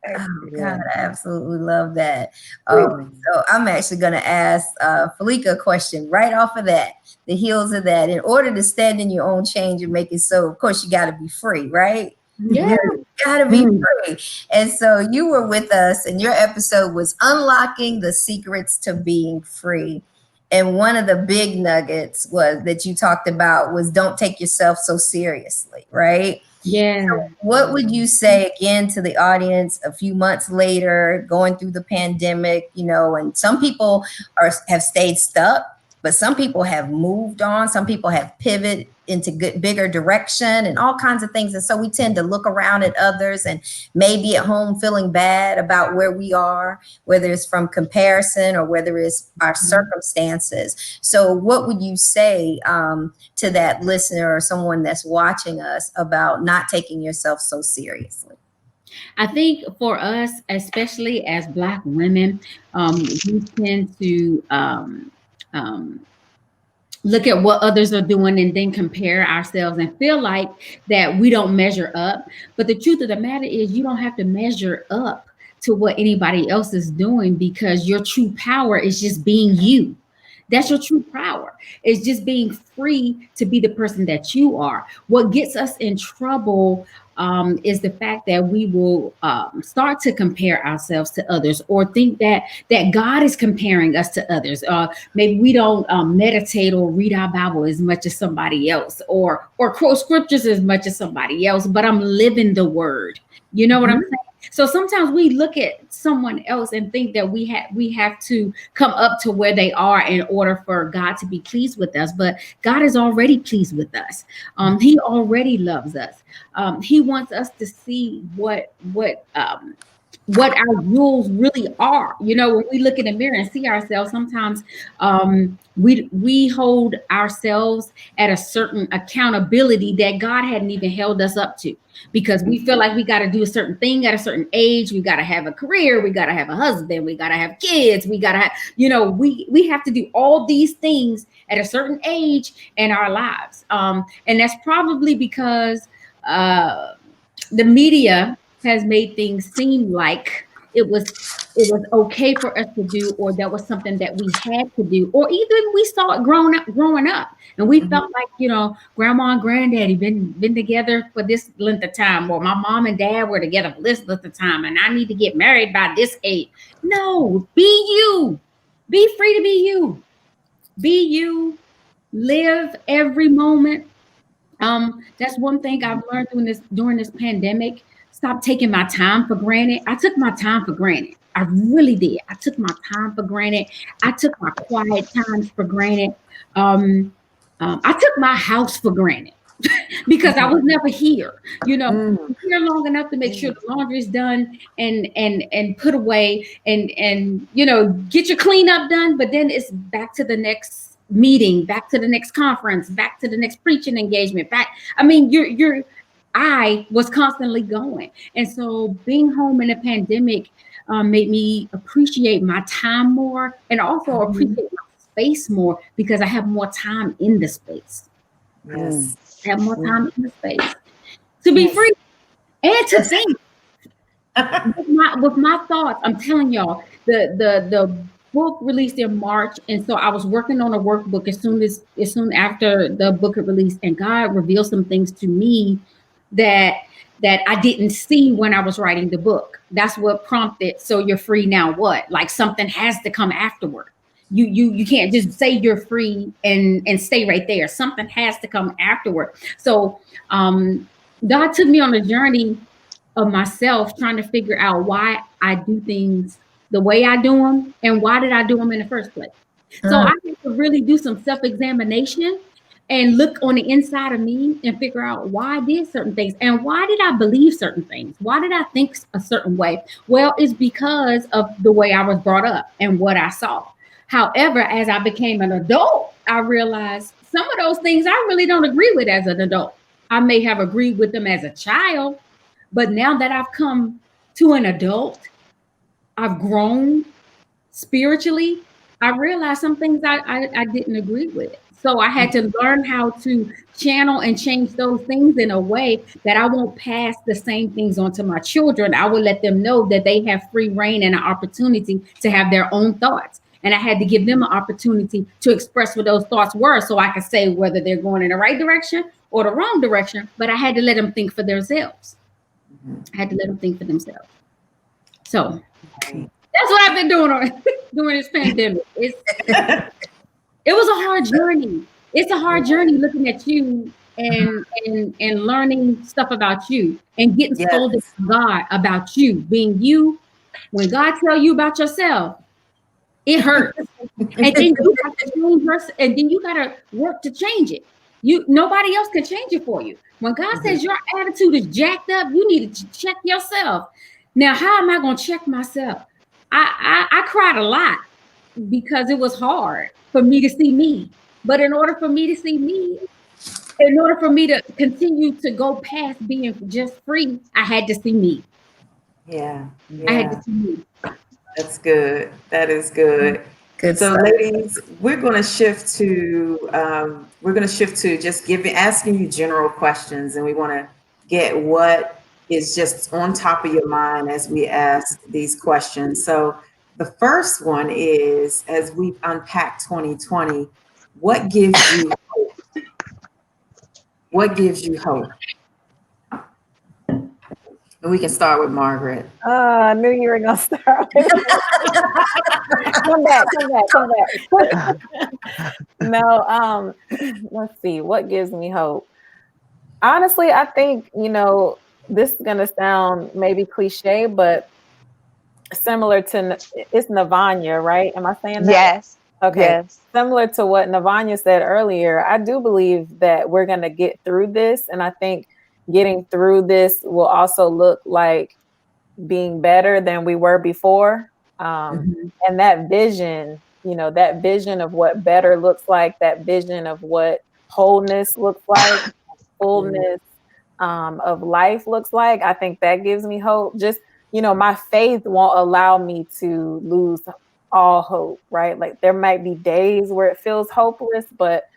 Oh God, I absolutely love that. So I'm actually going to ask Felica a question right off of that, the heels of that. In order to stand in your own change and make it so, of course, you got to be free, right? Yeah. You got to be free. And so you were with us, and your episode was Unlocking the Secrets to Being Free. And one of the big nuggets was that you talked about was don't take yourself so seriously, right? Yeah. So what would you say again to the audience a few months later, going through the pandemic, and some people have stayed stuck, but some people have moved on. Some people have pivoted into bigger direction and all kinds of things. And so we tend to look around at others and maybe at home feeling bad about where we are, whether it's from comparison or whether it's our circumstances. So what would you say to that listener or someone that's watching us about not taking yourself so seriously? I think for us, especially as Black women, we tend to look at what others are doing and then compare ourselves and feel like that we don't measure up. But the truth of the matter is you don't have to measure up to what anybody else is doing, because your true power is just being you. That's your true power. It's just being free to be the person that you are. What gets us in trouble is the fact that we will start to compare ourselves to others, or think that God is comparing us to others. Maybe we don't meditate or read our Bible as much as somebody else, or quote scriptures as much as somebody else, but I'm living the word. You know what I'm saying? So sometimes we look at someone else and think that we have to come up to where they are in order for God to be pleased with us. But God is already pleased with us. He already loves us. He wants us to see what our rules really are. When we look in the mirror and see ourselves, sometimes we hold ourselves at a certain accountability that God hadn't even held us up to, because we feel like we got to do a certain thing at a certain age. We got to have a career. We got to have a husband. We got to have kids. We got to have, we have to do all these things at a certain age in our lives. And that's probably because the media has made things seem like it was okay for us to do, or that was something that we had to do, or even we saw it growing up, and we felt like, grandma and granddaddy been together for this length of time, or my mom and dad were together for this length of time, and I need to get married by this age. No, be you. Be free to be you. Be you. Live every moment. That's one thing I've learned during this pandemic. Stop taking my time for granted. I took my time for granted. I really did. I took my time for granted. I took my quiet times for granted. I took my house for granted. because I was never here. You know, Mm. here long enough to make sure the laundry is done and put away and you know, get your cleanup done, but then it's back to the next meeting, back to the next conference, back to the next preaching engagement. Back, I mean, I was constantly going, and so being home in a pandemic made me appreciate my time more, and also appreciate my space more because I have more time in the space. Yes. I have more time in the space to be free and to think with my thoughts. I'm telling y'all, the book released in March, and so I was working on a workbook as soon after the book had released, and God revealed some things to me that I didn't see when I was writing the book. That's what prompted. So you're free now. What? Like something has to come afterward. You can't just say you're free and stay right there. Something has to come afterward. So God took me on a journey of myself trying to figure out why I do things the way I do them and why did I do them in the first place. So I had to really do some self-examination and look on the inside of me and figure out why I did certain things and why did I believe certain things? Why did I think a certain way? Well, it's because of the way I was brought up and what I saw. However, as I became an adult, I realized some of those things I really don't agree with as an adult. I may have agreed with them as a child, but now that I've come to an adult, I've grown spiritually, I realized some things I didn't agree with. So I had to learn how to channel and change those things in a way that I won't pass the same things on to my children. I will let them know that they have free reign and an opportunity to have their own thoughts. And I had to give them an opportunity to express what those thoughts were so I could say whether they're going in the right direction or the wrong direction. But I had to let them think for themselves. I had to let them think for themselves. So that's what I've been doing during this pandemic. It was a hard journey. It's a hard journey looking at you and learning stuff about you and getting scolded from God about you being you. When God tells you about yourself, it hurts. And then you have to change and then you gotta work to change it. Nobody else can change it for you. When God says your attitude is jacked up, you need to check yourself. Now, how am I gonna check myself? I cried a lot because it was hard for me to see me. But in order for me to see me, in order for me to continue to go past being just free, I had to see me. Yeah. I had to see me. That's good. That is good. Good So, stuff. ladies, we're going to shift to just asking you general questions, and we want to get what is just on top of your mind as we ask these questions. So, the first one is, as we unpack 2020, what gives you hope? What gives you hope? And we can start with Margaret. I knew you were gonna start with come back. No, let's see, what gives me hope? Honestly, I think, this is gonna sound maybe cliche, but similar to it's Nevaina, right? Am I saying that? Yes. Okay. Yes. Similar to what Nevaina said earlier, I do believe that we're gonna get through this, and I think getting through this will also look like being better than we were before. And that vision, that vision of what better looks like, that vision of what wholeness looks like, fullness of life looks like, I think that gives me hope. Just, my faith won't allow me to lose all hope, right? Like there might be days where it feels hopeless, but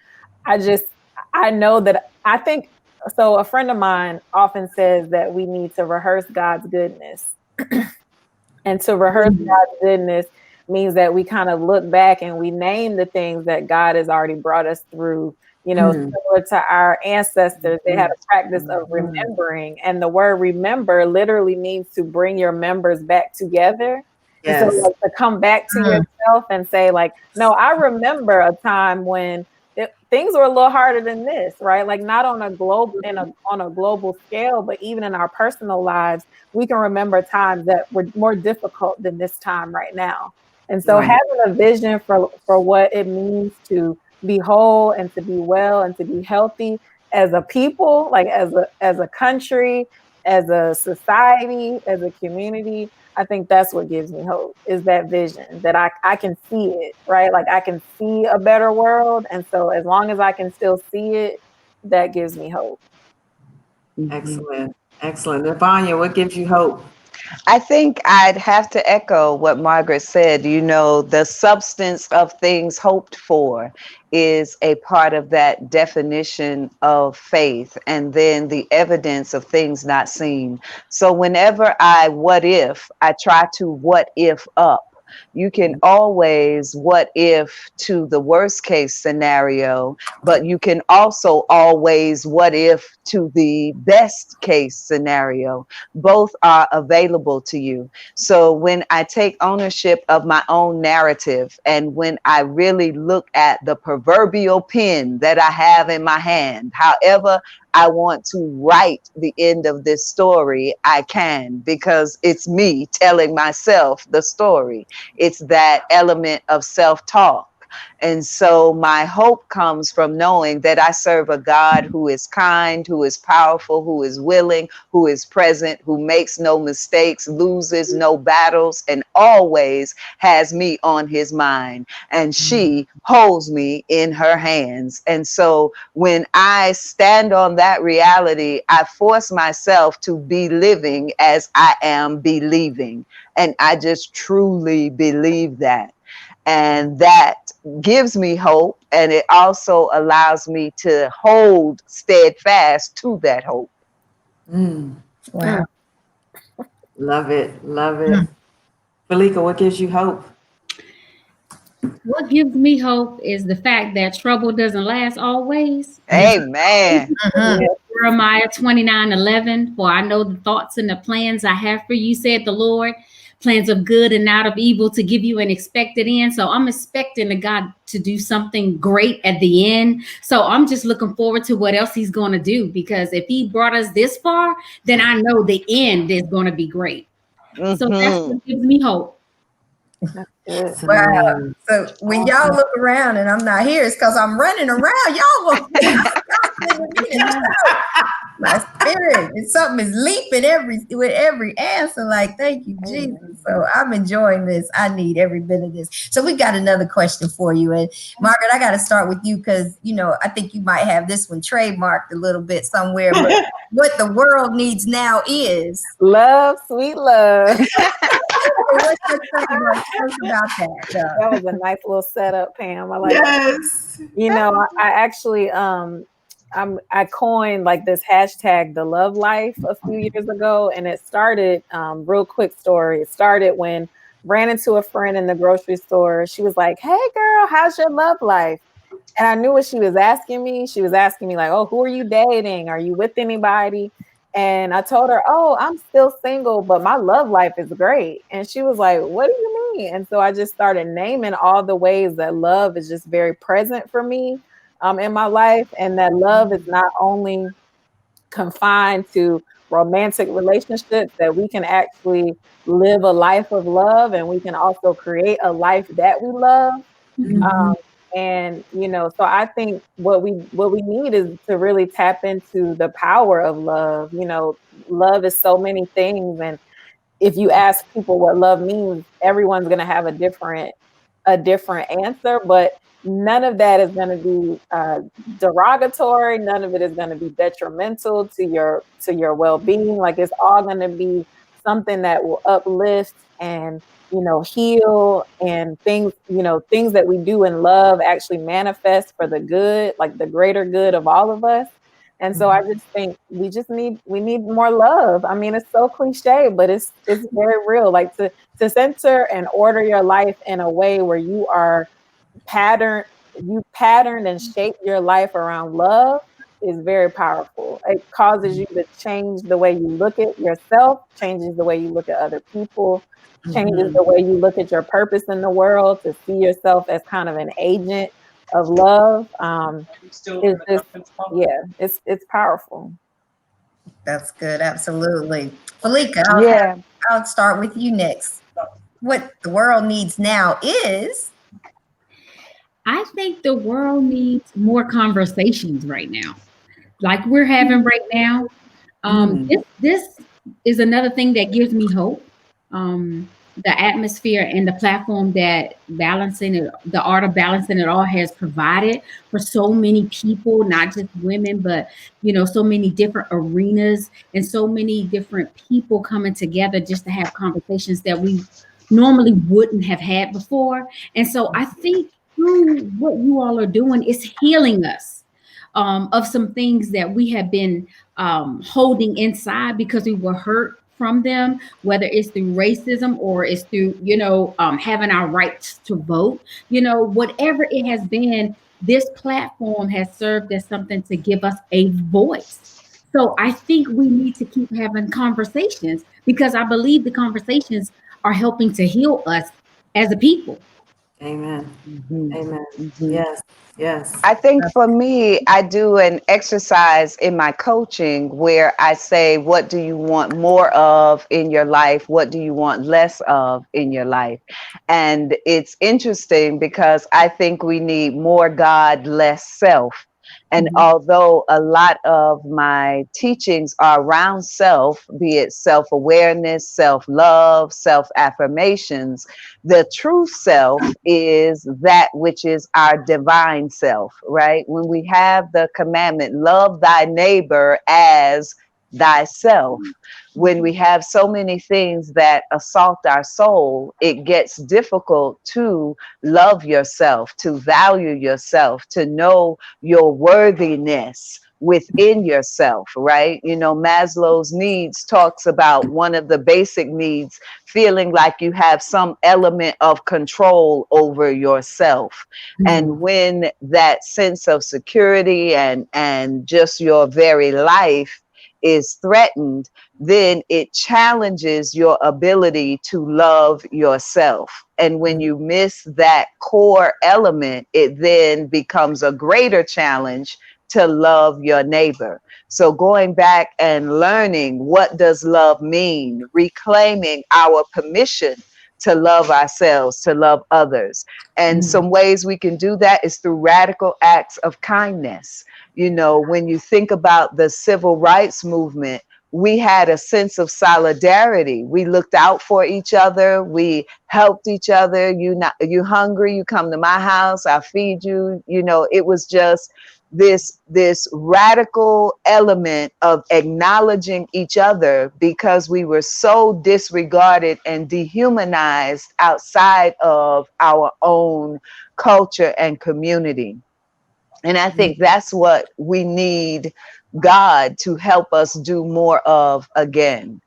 I know that I think, so a friend of mine often says that we need to rehearse God's goodness. And to rehearse God's goodness means that we kind of look back and we name the things that God has already brought us through, similar to our ancestors. They had a practice of remembering, and the word remember literally means to bring your members back together. Yes. And so like, to come back to yourself and say like, no, I remember a time when things were a little harder than this, right? Like not on a global scale, but even in our personal lives, we can remember times that were more difficult than this time right now. And so having a vision for what it means to be whole and to be well and to be healthy as a people, like as a country, as a society, as a community. I think that's what gives me hope, is that vision that I can see it, right? Like I can see a better world. And so as long as I can still see it, that gives me hope. Excellent. Excellent. Nevaina, what gives you hope? I think I'd have to echo what Margaret said. You know, the substance of things hoped for is a part of that definition of faith, and then the evidence of things not seen. So whenever what if, I try to what if up. You can always what if to the worst case scenario, but you can also always what if to the best case scenario. Both are available to you. So when I take ownership of my own narrative, and when I really look at the proverbial pen that I have in my hand, however I want to write the end of this story, I can, because it's me telling myself the story. It's that element of self-talk. And so my hope comes from knowing that I serve a God who is kind, who is powerful, who is willing, who is present, who makes no mistakes, loses no battles, and always has me on his mind. And she holds me in her hands. And so when I stand on that reality, I force myself to be living as I am believing. And I just truly believe that. And that gives me hope, and it also allows me to hold steadfast to that hope. Wow. Love it. Love it. Felica, what gives you hope? What gives me hope is the fact that trouble doesn't last always. Amen. Jeremiah 29:11, for I know the thoughts and the plans I have for you, said the Lord, plans of good and not of evil, to give you an expected end. So I'm expecting the God to do something great at the end. So I'm just looking forward to what else he's going to do, because if he brought us this far, then I know the end is going to be great. So that's what gives me hope. Wow. So when y'all look around and I'm not here, it's because I'm running around. Y'all will my spirit, and something is leaping with every answer. Like, thank you, Jesus. So I'm enjoying this. I need every bit of this. So we got another question for you. And Margaret, I got to start with you because, you know, I think you might have this one trademarked a little bit somewhere. But what the world needs now is love, sweet love. What's about that? That was a nice little setup, Pam. I like yes. That. You know, I actually I coined like this hashtag, the love life, a few years ago, and it started real quick story. It started when ran into a friend in the grocery store. She was like, "Hey girl, how's your love life?" And I knew what she was asking me. She was asking me like, "Oh, who are you dating? Are you with anybody?" And I told her, "Oh, I'm still single, but my love life is great." And she was like, "What do you mean?" And so I just started naming all the ways that love is just very present for me in my life. And that love is not only confined to romantic relationships, that we can actually live a life of love, and we can also create a life that we love. And, you know, so I think what we need is to really tap into the power of love. You know, love is so many things. And if you ask people what love means, everyone's going to have a different answer, but none of that is going to be derogatory. None of it is going to be detrimental to your well-being. Like, it's all going to be something that will uplift and, you know, heal, and things that we do in love actually manifest for the good, like the greater good of all of us. And so I just think we need more love. I mean, it's so cliche, but it's very real. Like to center and order your life in a way where you are patterned and shape your life around love is very powerful. It causes you to change the way you look at yourself, changes the way you look at other people, changes the way you look at your purpose in the world, to see yourself as kind of an agent of love. It's powerful. That's good. Absolutely. Felica, I'll start with you next. What the world needs now is? I think the world needs more conversations right now. like we're having right now. This is another thing that gives me hope. The atmosphere and the platform that balancing it, the art of balancing it all has provided for so many people, not just women, but so many different arenas and so many different people coming together just to have conversations that we normally wouldn't have had before. And so I think through what you all are doing is healing us of some things that we have been holding inside because we were hurt from them, whether it's through racism or it's through, having our rights to vote, whatever it has been, this platform has served as something to give us a voice. So I think we need to keep having conversations because I believe the conversations are helping to heal us as a people. Amen. Mhm. Amen. Mhm. Yes. Yes. I think for me, I do an exercise in my coaching where I say, what do you want more of in your life? What do you want less of in your life? And it's interesting because I think we need more God, less self. And Mhm. although a lot of my teachings are around self, be it self awareness, self love, self affirmations, the true self is that which is our divine self, right? When we have the commandment, love thy neighbor as thyself, when we have so many things that assault our soul, it gets difficult to love yourself, to value yourself, to know your worthiness within yourself, right? Maslow's needs talks about one of the basic needs, feeling like you have some element of control over yourself. And when that sense of security and just your very life is threatened, then it challenges your ability to love yourself. And when you miss that core element, it then becomes a greater challenge to love your neighbor. So going back and learning, what does love mean? Reclaiming our permission to love ourselves, to love others. And some ways we can do that is through radical acts of kindness. When you think about the civil rights movement, we had a sense of solidarity. We looked out for each other. We helped each other. You hungry? You come to my house. I'll feed you. It was just this radical element of acknowledging each other because we were so disregarded and dehumanized outside of our own culture and community. And I think that's what we need God to help us do more of again,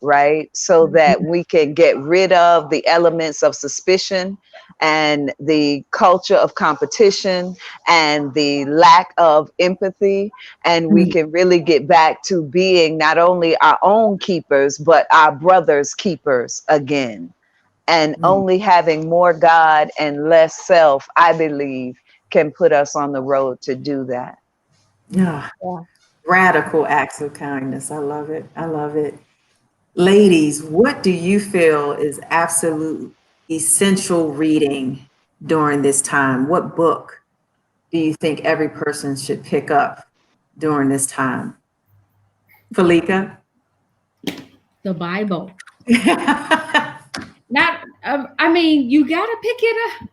right? So that we can get rid of the elements of suspicion and the culture of competition and the lack of empathy. And we can really get back to being not only our own keepers, but our brothers' keepers again. And only having more God and less self, I believe, can put us on the road to do that. Yeah. Yeah. Radical acts of kindness. I love it. I love it. Ladies, what do you feel is absolute essential reading during this time? What book do you think every person should pick up during this time? Felica? The Bible. Not, I mean, you gotta pick it up.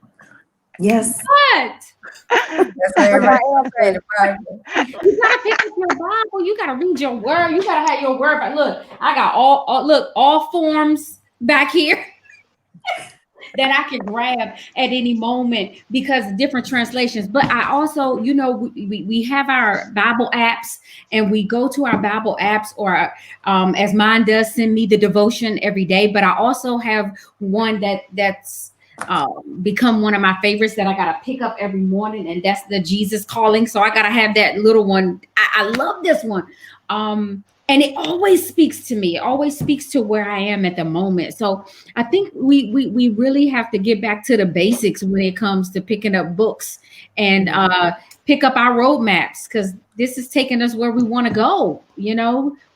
Yes. But That's what everybody say, the Bible. you gotta pick up your Bible. You gotta read your word. You gotta have your word. But look, I got all forms back here that I can grab at any moment because different translations. But I also, we have our Bible apps and we go to our Bible apps, or as mine does, send me the devotion every day. But I also have one that's become one of my favorites that I gotta pick up every morning, and that's the Jesus Calling. So I gotta have that little one. I love this one. And it always speaks to me. It always speaks to where I am at the moment. So I think we really have to get back to the basics when it comes to picking up books and pick up our roadmaps, because this is taking us where we want to go.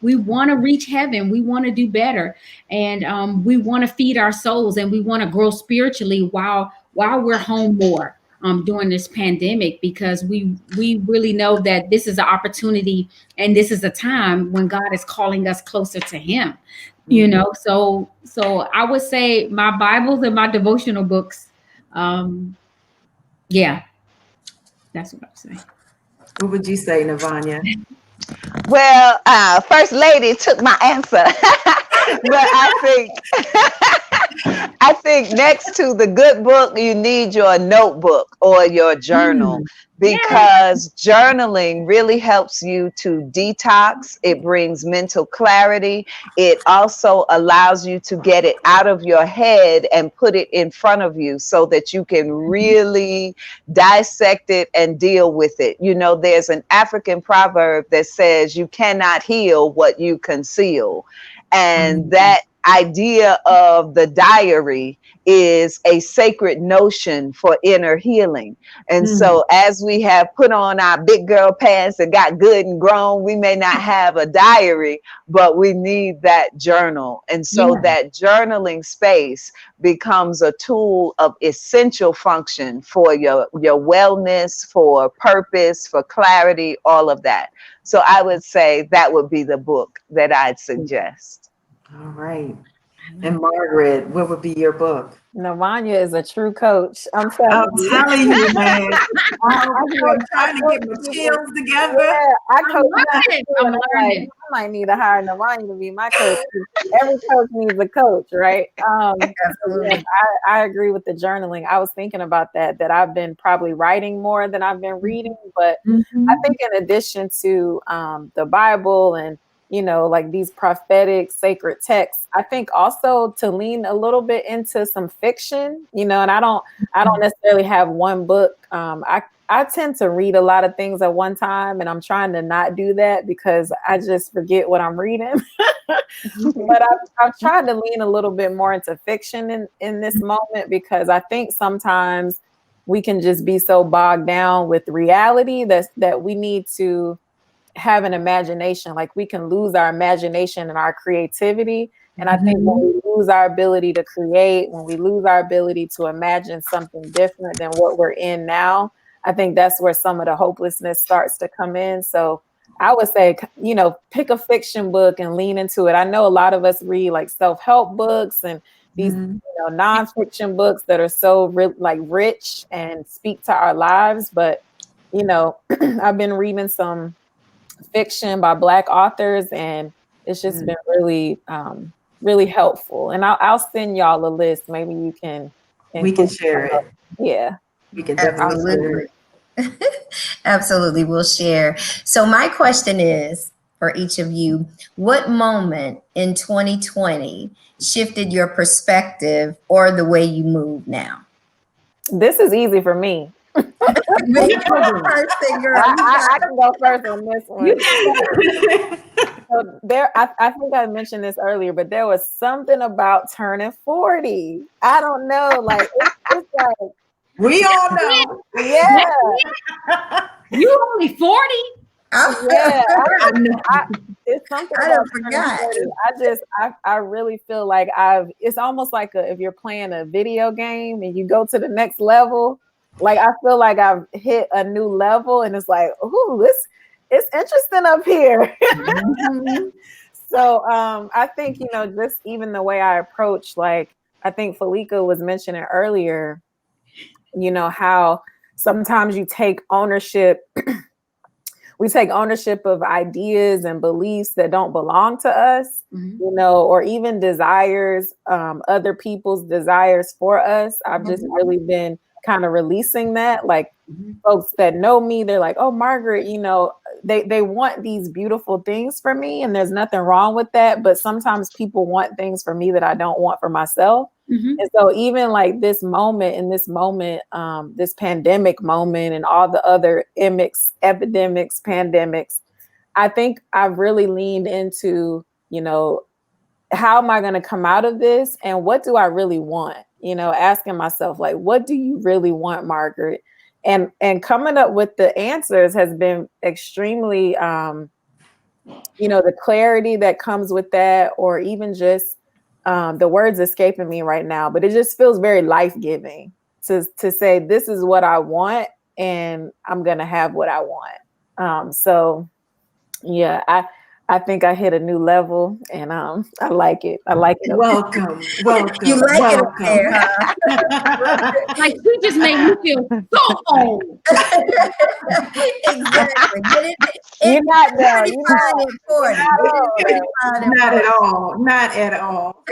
We want to reach heaven. We want to do better, and we want to feed our souls, and we want to grow spiritually while we're home more. during this pandemic, because we really know that this is an opportunity and this is a time when God is calling us closer to Him. You know, so I would say my Bibles and my devotional books. Yeah, that's what I would say. What would you say, Nevaina? Well, First Lady took my answer, but I think next to the good book, you need your notebook or your journal, Yes. because journaling really helps you to detox. It brings mental clarity. It also allows you to get it out of your head and put it in front of you so that you can really dissect it and deal with it. You know, there's an African proverb that says you cannot heal what you conceal. And that idea of the diary is a sacred notion for inner healing. And so as we have put on our big girl pants and got good and grown, we may not have a diary, but we need that journal. And so that journaling space becomes a tool of essential function for your wellness, for purpose, for clarity, all of that. So I would say that would be the book that I'd suggest. All right. And Margaret, what would be your book? Nevaina is a true coach. I'm I'm telling you. telling you, man. I'm trying to get my coach chills people. together. Yeah, I I'm coach learning. people too, I'm and I'm like, learning. I might need to hire Nevaina to be my coach. Every coach needs a coach, right? So Absolutely. yes, I agree with the journaling. I was thinking about that I've been probably writing more than I've been reading, but I think in addition to the Bible and like these prophetic sacred texts, I think also to lean a little bit into some fiction, and I don't necessarily have one book. I tend to read a lot of things at one time, and I'm trying to not do that because I just forget what I'm reading. But I've tried to lean a little bit more into fiction in this moment, because I think sometimes we can just be so bogged down with reality that we need to have an imagination. Like, we can lose our imagination and our creativity. And I think when we lose our ability to create, when we lose our ability to imagine something different than what we're in now, I think that's where some of the hopelessness starts to come in. So I would say, pick a fiction book and lean into it. I know a lot of us read like self-help books and these nonfiction books that are so rich and speak to our lives. But, I've been reading some fiction by Black authors, and it's just been really, really helpful. And I'll send y'all a list. Maybe you can We can include share it. Yeah. We can definitely share it. Absolutely, we'll share. So my question is for each of you, what moment in 2020 shifted your perspective or the way you move now? This is easy for me. I can go first on this one. So I think I mentioned this earlier, but there was something about turning 40. I don't know, like it's like, we all know. Yeah. You only 40? Yeah, it's something I about forgot. 40. I really feel like it's almost like if you're playing a video game and you go to the next level. Like, I feel like I've hit a new level, and it's like, ooh, it's interesting up here. So I think, just even the way I approach, like, I think Felica was mentioning earlier, how sometimes you take ownership. We take ownership of ideas and beliefs that don't belong to us, or even desires, other people's desires for us. I've just really been kind of releasing that. Like, folks that know me, they're like, oh, Margaret, they want these beautiful things for me, and there's nothing wrong with that. But sometimes people want things for me that I don't want for myself. And so even like this pandemic moment and all the other epidemics, pandemics, I think I've really leaned into, how am I going to come out of this? And what do I really want? Asking myself, like, what do you really want, Margaret? And coming up with the answers has been extremely, the clarity that comes with that, or even just the words escaping me right now, but it just feels very life-giving. to say this is what I want and I'm gonna have what I want. So yeah, I think I hit a new level, and I like it. I like it. Welcome, welcome, You like it up welcome. there, huh? Like she just made me feel so old. Exactly. But You're not though. pretty You're fine not. at 40. Not It is old, pretty though. fine at Not 40. at all. Not at all.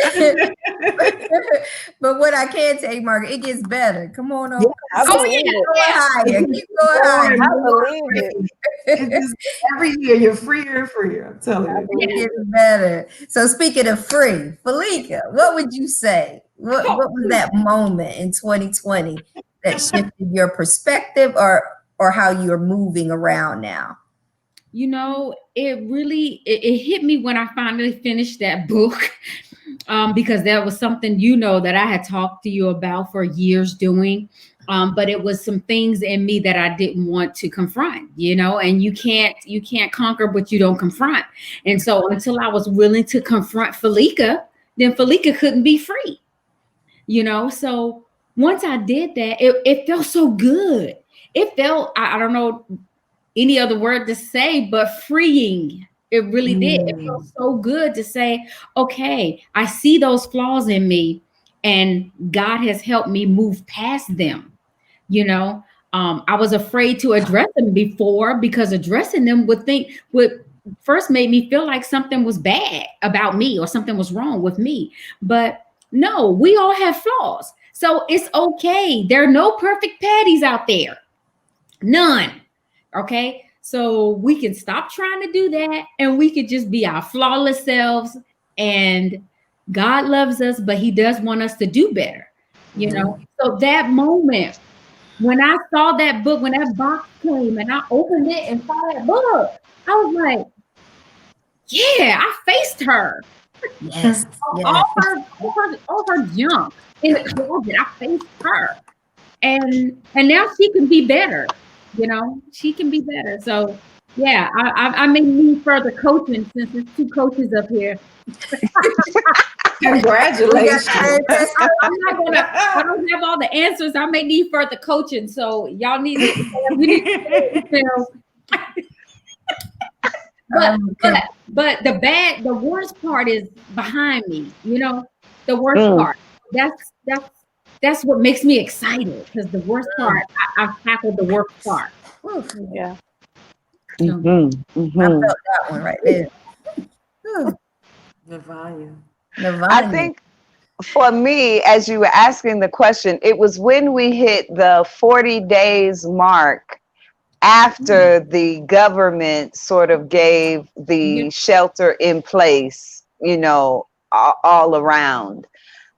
But what I can tell you, Margaret, it gets better. Come on Yeah, over. I Oh believe Keep it. going higher. Keep going More and I higher. more believe it. free. It's just every year you're freer and freer. I'm telling I you. believe It's it. getting better. So speaking of free, Felica, what would you say? What was that moment in 2020 that shifted your perspective or how you're moving around now? You know, it hit me when I finally finished that book. Because that was something, you know, that I had talked to you about for years doing. But it was some things in me that I didn't want to confront, you know, and you can't conquer what you don't confront. And so until I was willing to confront Felica, then Felica couldn't be free, you know. So once I did that, it felt so good. It felt, I don't know any other word to say, but freeing. It really did. It felt so good to say, okay, I see those flaws in me, and God has helped me move past them. You know, I was afraid to address them before, because addressing them would first make me feel like something was bad about me or something was wrong with me. But no, we all have flaws. So it's okay. There are no perfect patties out there. None. Okay. So we can stop trying to do that, and we could just be our flawless selves. And God loves us, but He does want us to do better, you know? So that moment when I saw that book, when that box came and I opened it and saw that book, I was like, yeah, I faced her. Yes. All Yes. all her junk in the closet. I faced her. And now she can be better. You know, she can be better. So yeah, I may need further coaching, since there's two coaches up here. Congratulations. I don't have all the answers. I may need further coaching. So y'all need to, you need to but the worst part is behind me, you know, the worst part. That's what makes me excited, because the worst part, I've tackled the worst part. Yeah. I felt that one right there. Nevaina. I think for me, as you were asking the question, it was when we hit the 40 days mark after the government sort of gave the shelter in place, you know, all around.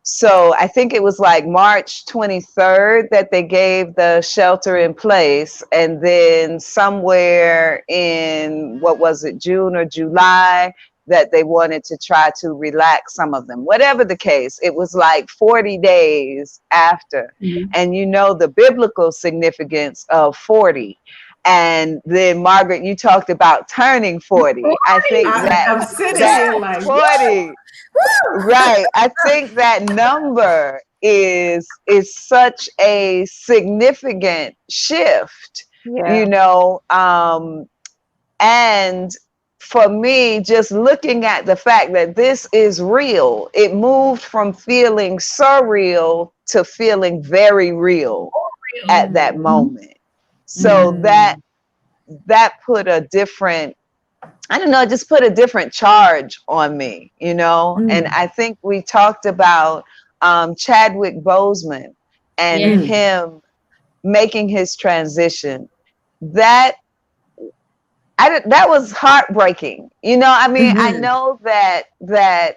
So I think it was like March 23rd that they gave the shelter in place. And then somewhere in, what was it, June or July, that they wanted to try to relax some of them. Whatever the case, it was like 40 days after. And you know the biblical significance of 40. And then Margaret, you talked about turning 40. I think I'm sitting here like 40. Right. I think that number is such a significant shift, you know. And for me, just looking at the fact that this is real, it moved from feeling surreal to feeling very real at that moment. So that put a different, I don't know, just put a different charge on me, you know? And I think we talked about Chadwick Boseman and him making his transition. That was heartbreaking. You know, I mean, I know that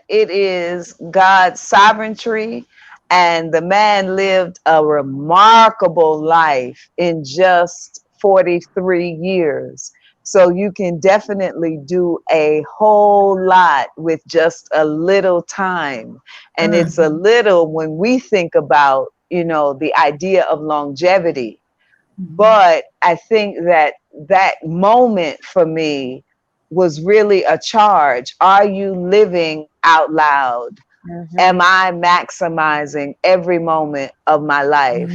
it is God's sovereignty, and the man lived a remarkable life in just 43 years. So you can definitely do a whole lot with just a little time. And it's a little when we think about, you know, the idea of longevity. But I think that moment for me was really a charge. Are you living out loud? Am I maximizing every moment of my life?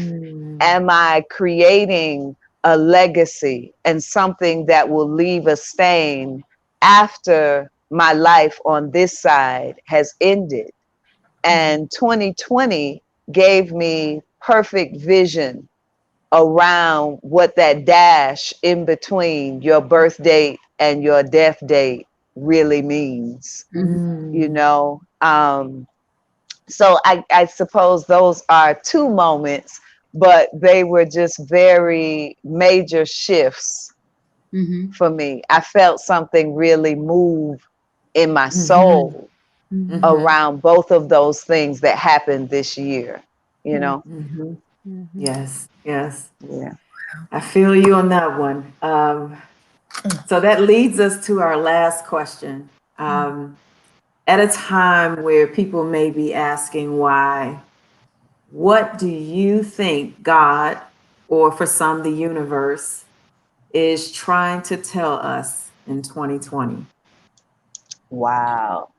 Am I creating a legacy and something that will leave a stain after my life on this side has ended? And 2020 gave me perfect vision around what that dash in between your birth date and your death date really means, you know? So I suppose those are two moments, but they were just very major shifts for me. I felt something really move in my soul around both of those things that happened this year, you know? Yes, yes. Yeah. I feel you on that one. So that leads us to our last question. At a time where people may be asking why, what do you think God, or for some, the universe, is trying to tell us in 2020? Wow.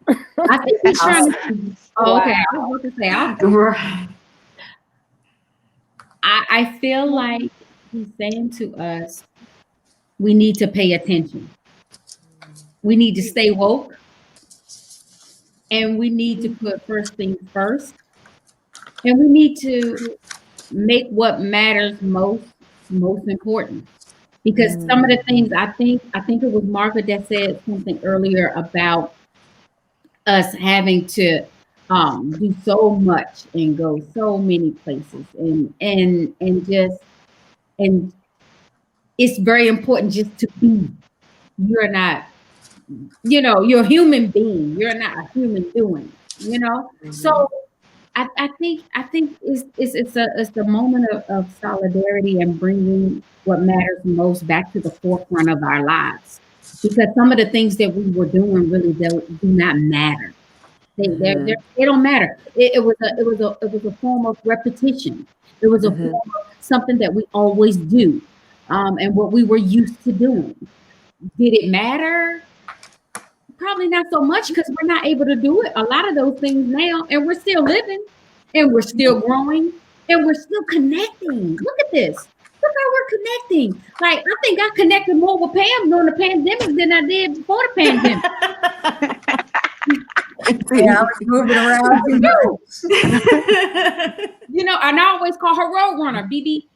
I think he's trying to. Oh, okay. I was about to say, I'll go. Right. I feel like he's saying to us, we need to pay attention. We need to stay woke, and we need to put first things first, and we need to make what matters most important. Because some of the things I think it was Margaret that said something earlier about us having to do so much and go so many places and just and it's very important just to be. You're not, you're a human being. You're not a human doing, So I think it's the moment of solidarity and bringing what matters most back to the forefront of our lives. Because some of the things that we were doing really do not matter. They don't matter. It was a form of repetition. It was a form of something that we always do, and what we were used to doing. Did it matter? Probably not so much because we're not able to do it. A lot of those things now, and we're still living, and we're still growing, and we're still connecting. Look at this. Look how we're connecting. Like I think I connected more with Pam during the pandemic than I did before the pandemic. Yeah, I was moving around. And I always call her road runner, BB.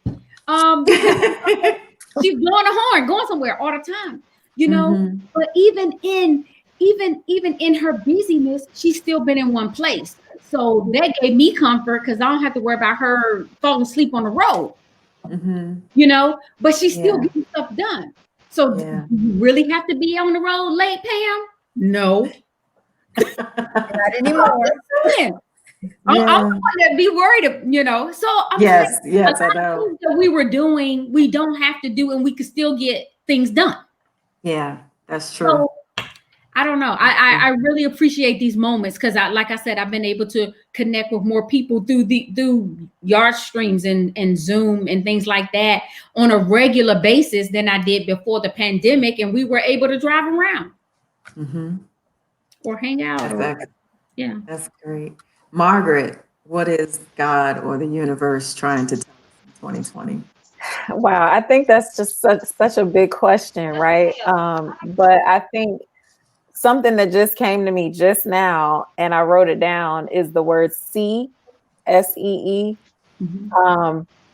Because she's blowing a horn, going somewhere all the time. But even in her busyness, she's still been in one place. So that gave me comfort because I don't have to worry about her falling asleep on the road. But she's still getting stuff done. So do you really have to be on the road late, Pam? No. Not anymore. I'm going to be worried, So I'm yes, saying, I know. things that we were doing, we don't have to do, and we could still get things done. Yeah, that's true. So I don't know. I really appreciate these moments because like I said, I've been able to connect with more people through yard streams and Zoom and things like that on a regular basis than I did before the pandemic, and we were able to drive around or hang out. Yeah, that's great. Margaret, what is God or the universe trying to tell us in 2020? Wow, I think that's just such a big question, right? But I think something that just came to me just now, and I wrote it down, is the word see, SEE.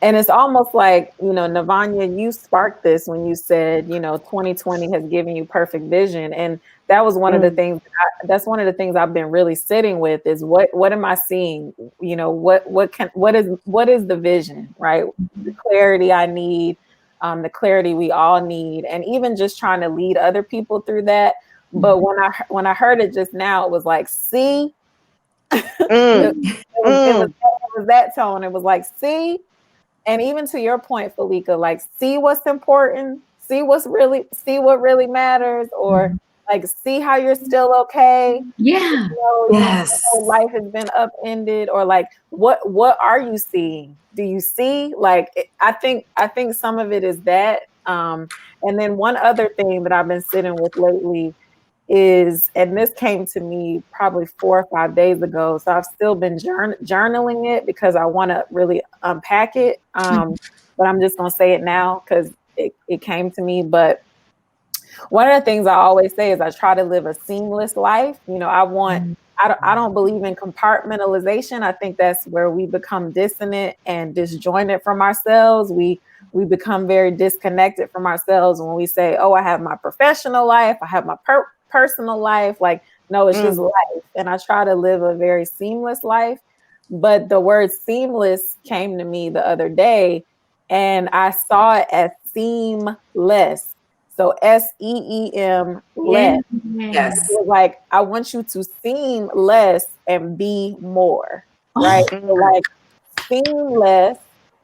And it's almost like, Nevaina, you sparked this when you said, 2020 has given you perfect vision. And that was one of the things, that's one of the things I've been really sitting with is what am I seeing? What is the vision, right? The clarity I need, the clarity we all need, and even just trying to lead other people through that. But when I heard it just now, it was like, see, it was that tone. It was like, see. And even to your point, Felica, like see what's important, see what really matters, or like see how you're still okay. Yeah. Yes. Life has been upended, or like what are you seeing? Do you see? Like I think some of it is that. And then one other thing that I've been sitting with lately is, and this came to me probably 4 or 5 days ago. So I've still been journaling it because I want to really unpack it. But I'm just going to say it now because it came to me. But one of the things I always say is I try to live a seamless life. You know, I don't believe in compartmentalization. I think that's where we become dissonant and disjointed from ourselves. We become very disconnected from ourselves when we say, oh, I have my professional life, I have my personal life. Like, no, it's just life. And I try to live a very seamless life. But the word seamless came to me the other day, and I saw it as seamless. So SEEM less. Yes. Like, I want you to seem less and be more, right? So like, seem less.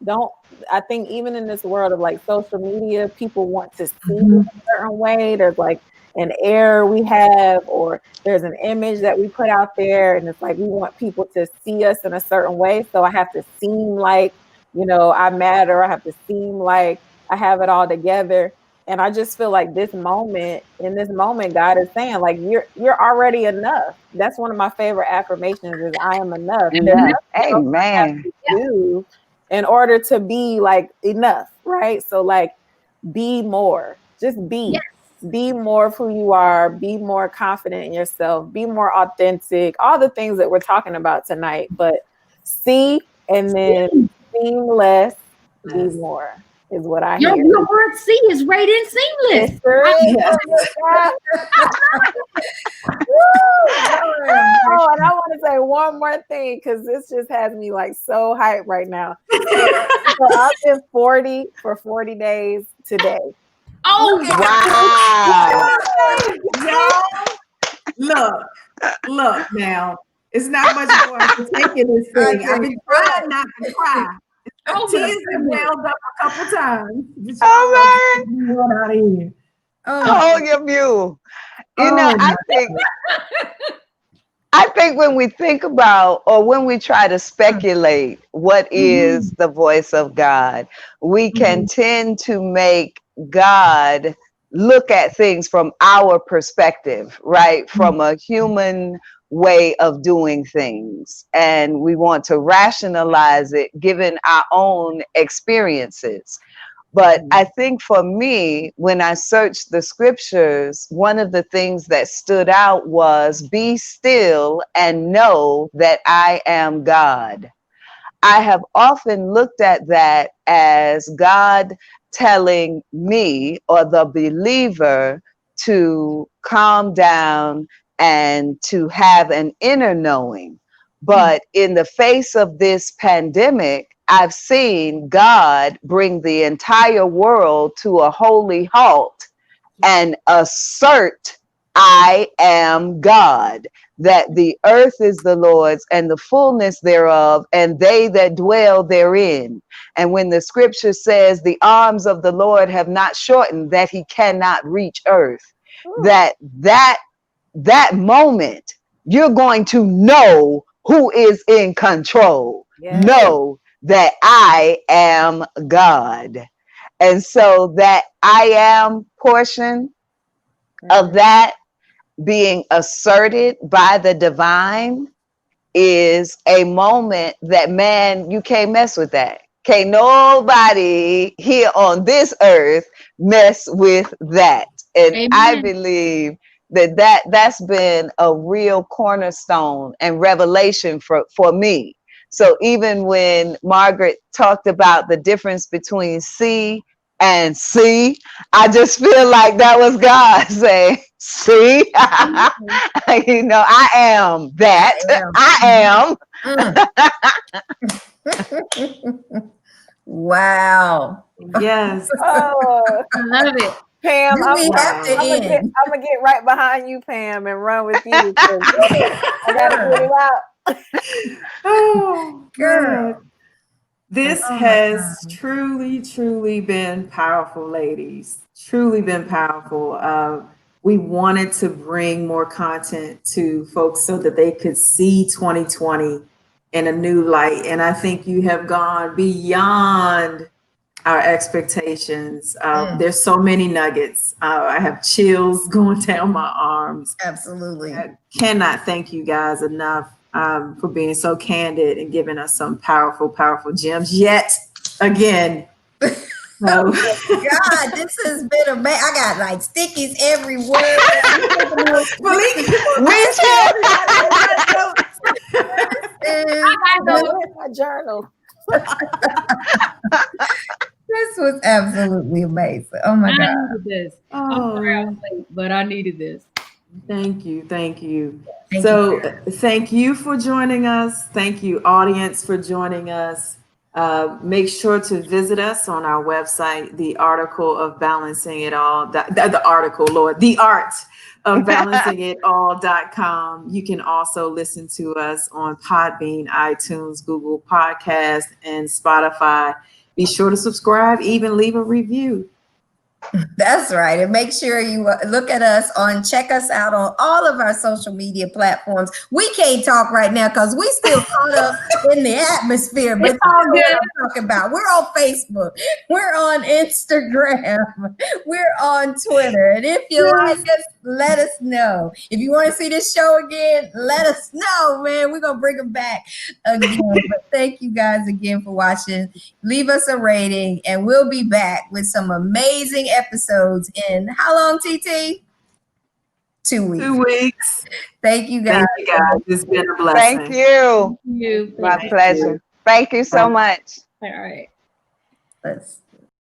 Don't, I think even in this world of like social media, people want to see a certain way. There's like an air we have, or there's an image that we put out there, and it's like we want people to see us in a certain way. So I have to seem like, you know, I matter. I have to seem like I have it all together. And I just feel like in this moment, God is saying, like, you're already enough. That's one of my favorite affirmations is I am enough. There's nothing else I have to do in order to be like enough, right? So like, be more. Just be. Yes. Be more of who you are. Be more confident in yourself. Be more authentic. All the things that we're talking about tonight. But see, and then seem less, be more. Is what I hear. Your word C is right in seamless. It sure is. Oh, and I want to say one more thing because this just has me like so hyped right now. So I've been 40 for 40 days today. Oh, wow. Look now. It's not much more to take in this thing. I've been trying not to cry. Tears have welled up a couple times. Oh, man. Out of here. Hold your view. You know, I think when we think about, or when we try to speculate what is the voice of God, we can tend to make God look at things from our perspective, right? From a human way of doing things. And we want to rationalize it given our own experiences. But I think for me, when I searched the scriptures, one of the things that stood out was be still and know that I am God. I have often looked at that as God telling me or the believer to calm down and to have an inner knowing. But in the face of this pandemic, I've seen God bring the entire world to a holy halt and assert, I am God, that the earth is the Lord's and the fullness thereof, and they that dwell therein. And when the scripture says the arms of the Lord have not shortened, that he cannot reach earth, that moment, you're going to know who is in control. Yes. Know that I am God. And so that I am portion of that being asserted by the divine is a moment that, man, you can't mess with that. Can't nobody here on this earth mess with that. And amen. I believe that's been a real cornerstone and revelation for me. So even when Margaret talked about the difference between C and C, I just feel like that was God saying, see, you know, I am that. I am. Wow. Yes. Oh, I love it. Pam, I'm gonna get right behind you, Pam, and run with you. I gotta get it out. Oh, girl. This has truly been powerful, ladies. Truly been powerful. We wanted to bring more content to folks so that they could see 2020 in a new light. And I think you have gone beyond our expectations. There's so many nuggets. I have chills going down my arms. Absolutely. I cannot thank you guys enough for being so candid and giving us some powerful, powerful gems yet again. Oh God, this has been amazing. I got like stickies everywhere. Me too. I got those. Where's my journal? This was absolutely amazing. Oh my I God. needed this. I'm sorry I was late, but I needed this. Thank you. Thank you. Thank So thank you for joining us. Thank you, audience, for joining us. Make sure to visit us on our website, the article of balancing it all, the article, Lord, the art of balancingitall.com. You can also listen to us on Podbean, iTunes, Google Podcast, and Spotify. Be sure to subscribe, even leave a review. That's right. And make sure you check us out on all of our social media platforms. We can't talk right now because we still caught up in the atmosphere, but It's all you know good. what I'm talking about. We're on Facebook. We're on Instagram. We're on Twitter. And if you like us, let us know. If you want to see this show again, let us know, man. We're going to bring them back again. But thank you guys again for watching. Leave us a rating, and we'll be back with some amazing episodes in how long, TT? 2 weeks. 2 weeks. Thank you guys. Thank you guys. It's been a blessing. Thank you. You. My pleasure. Thank you so much. All right. Let's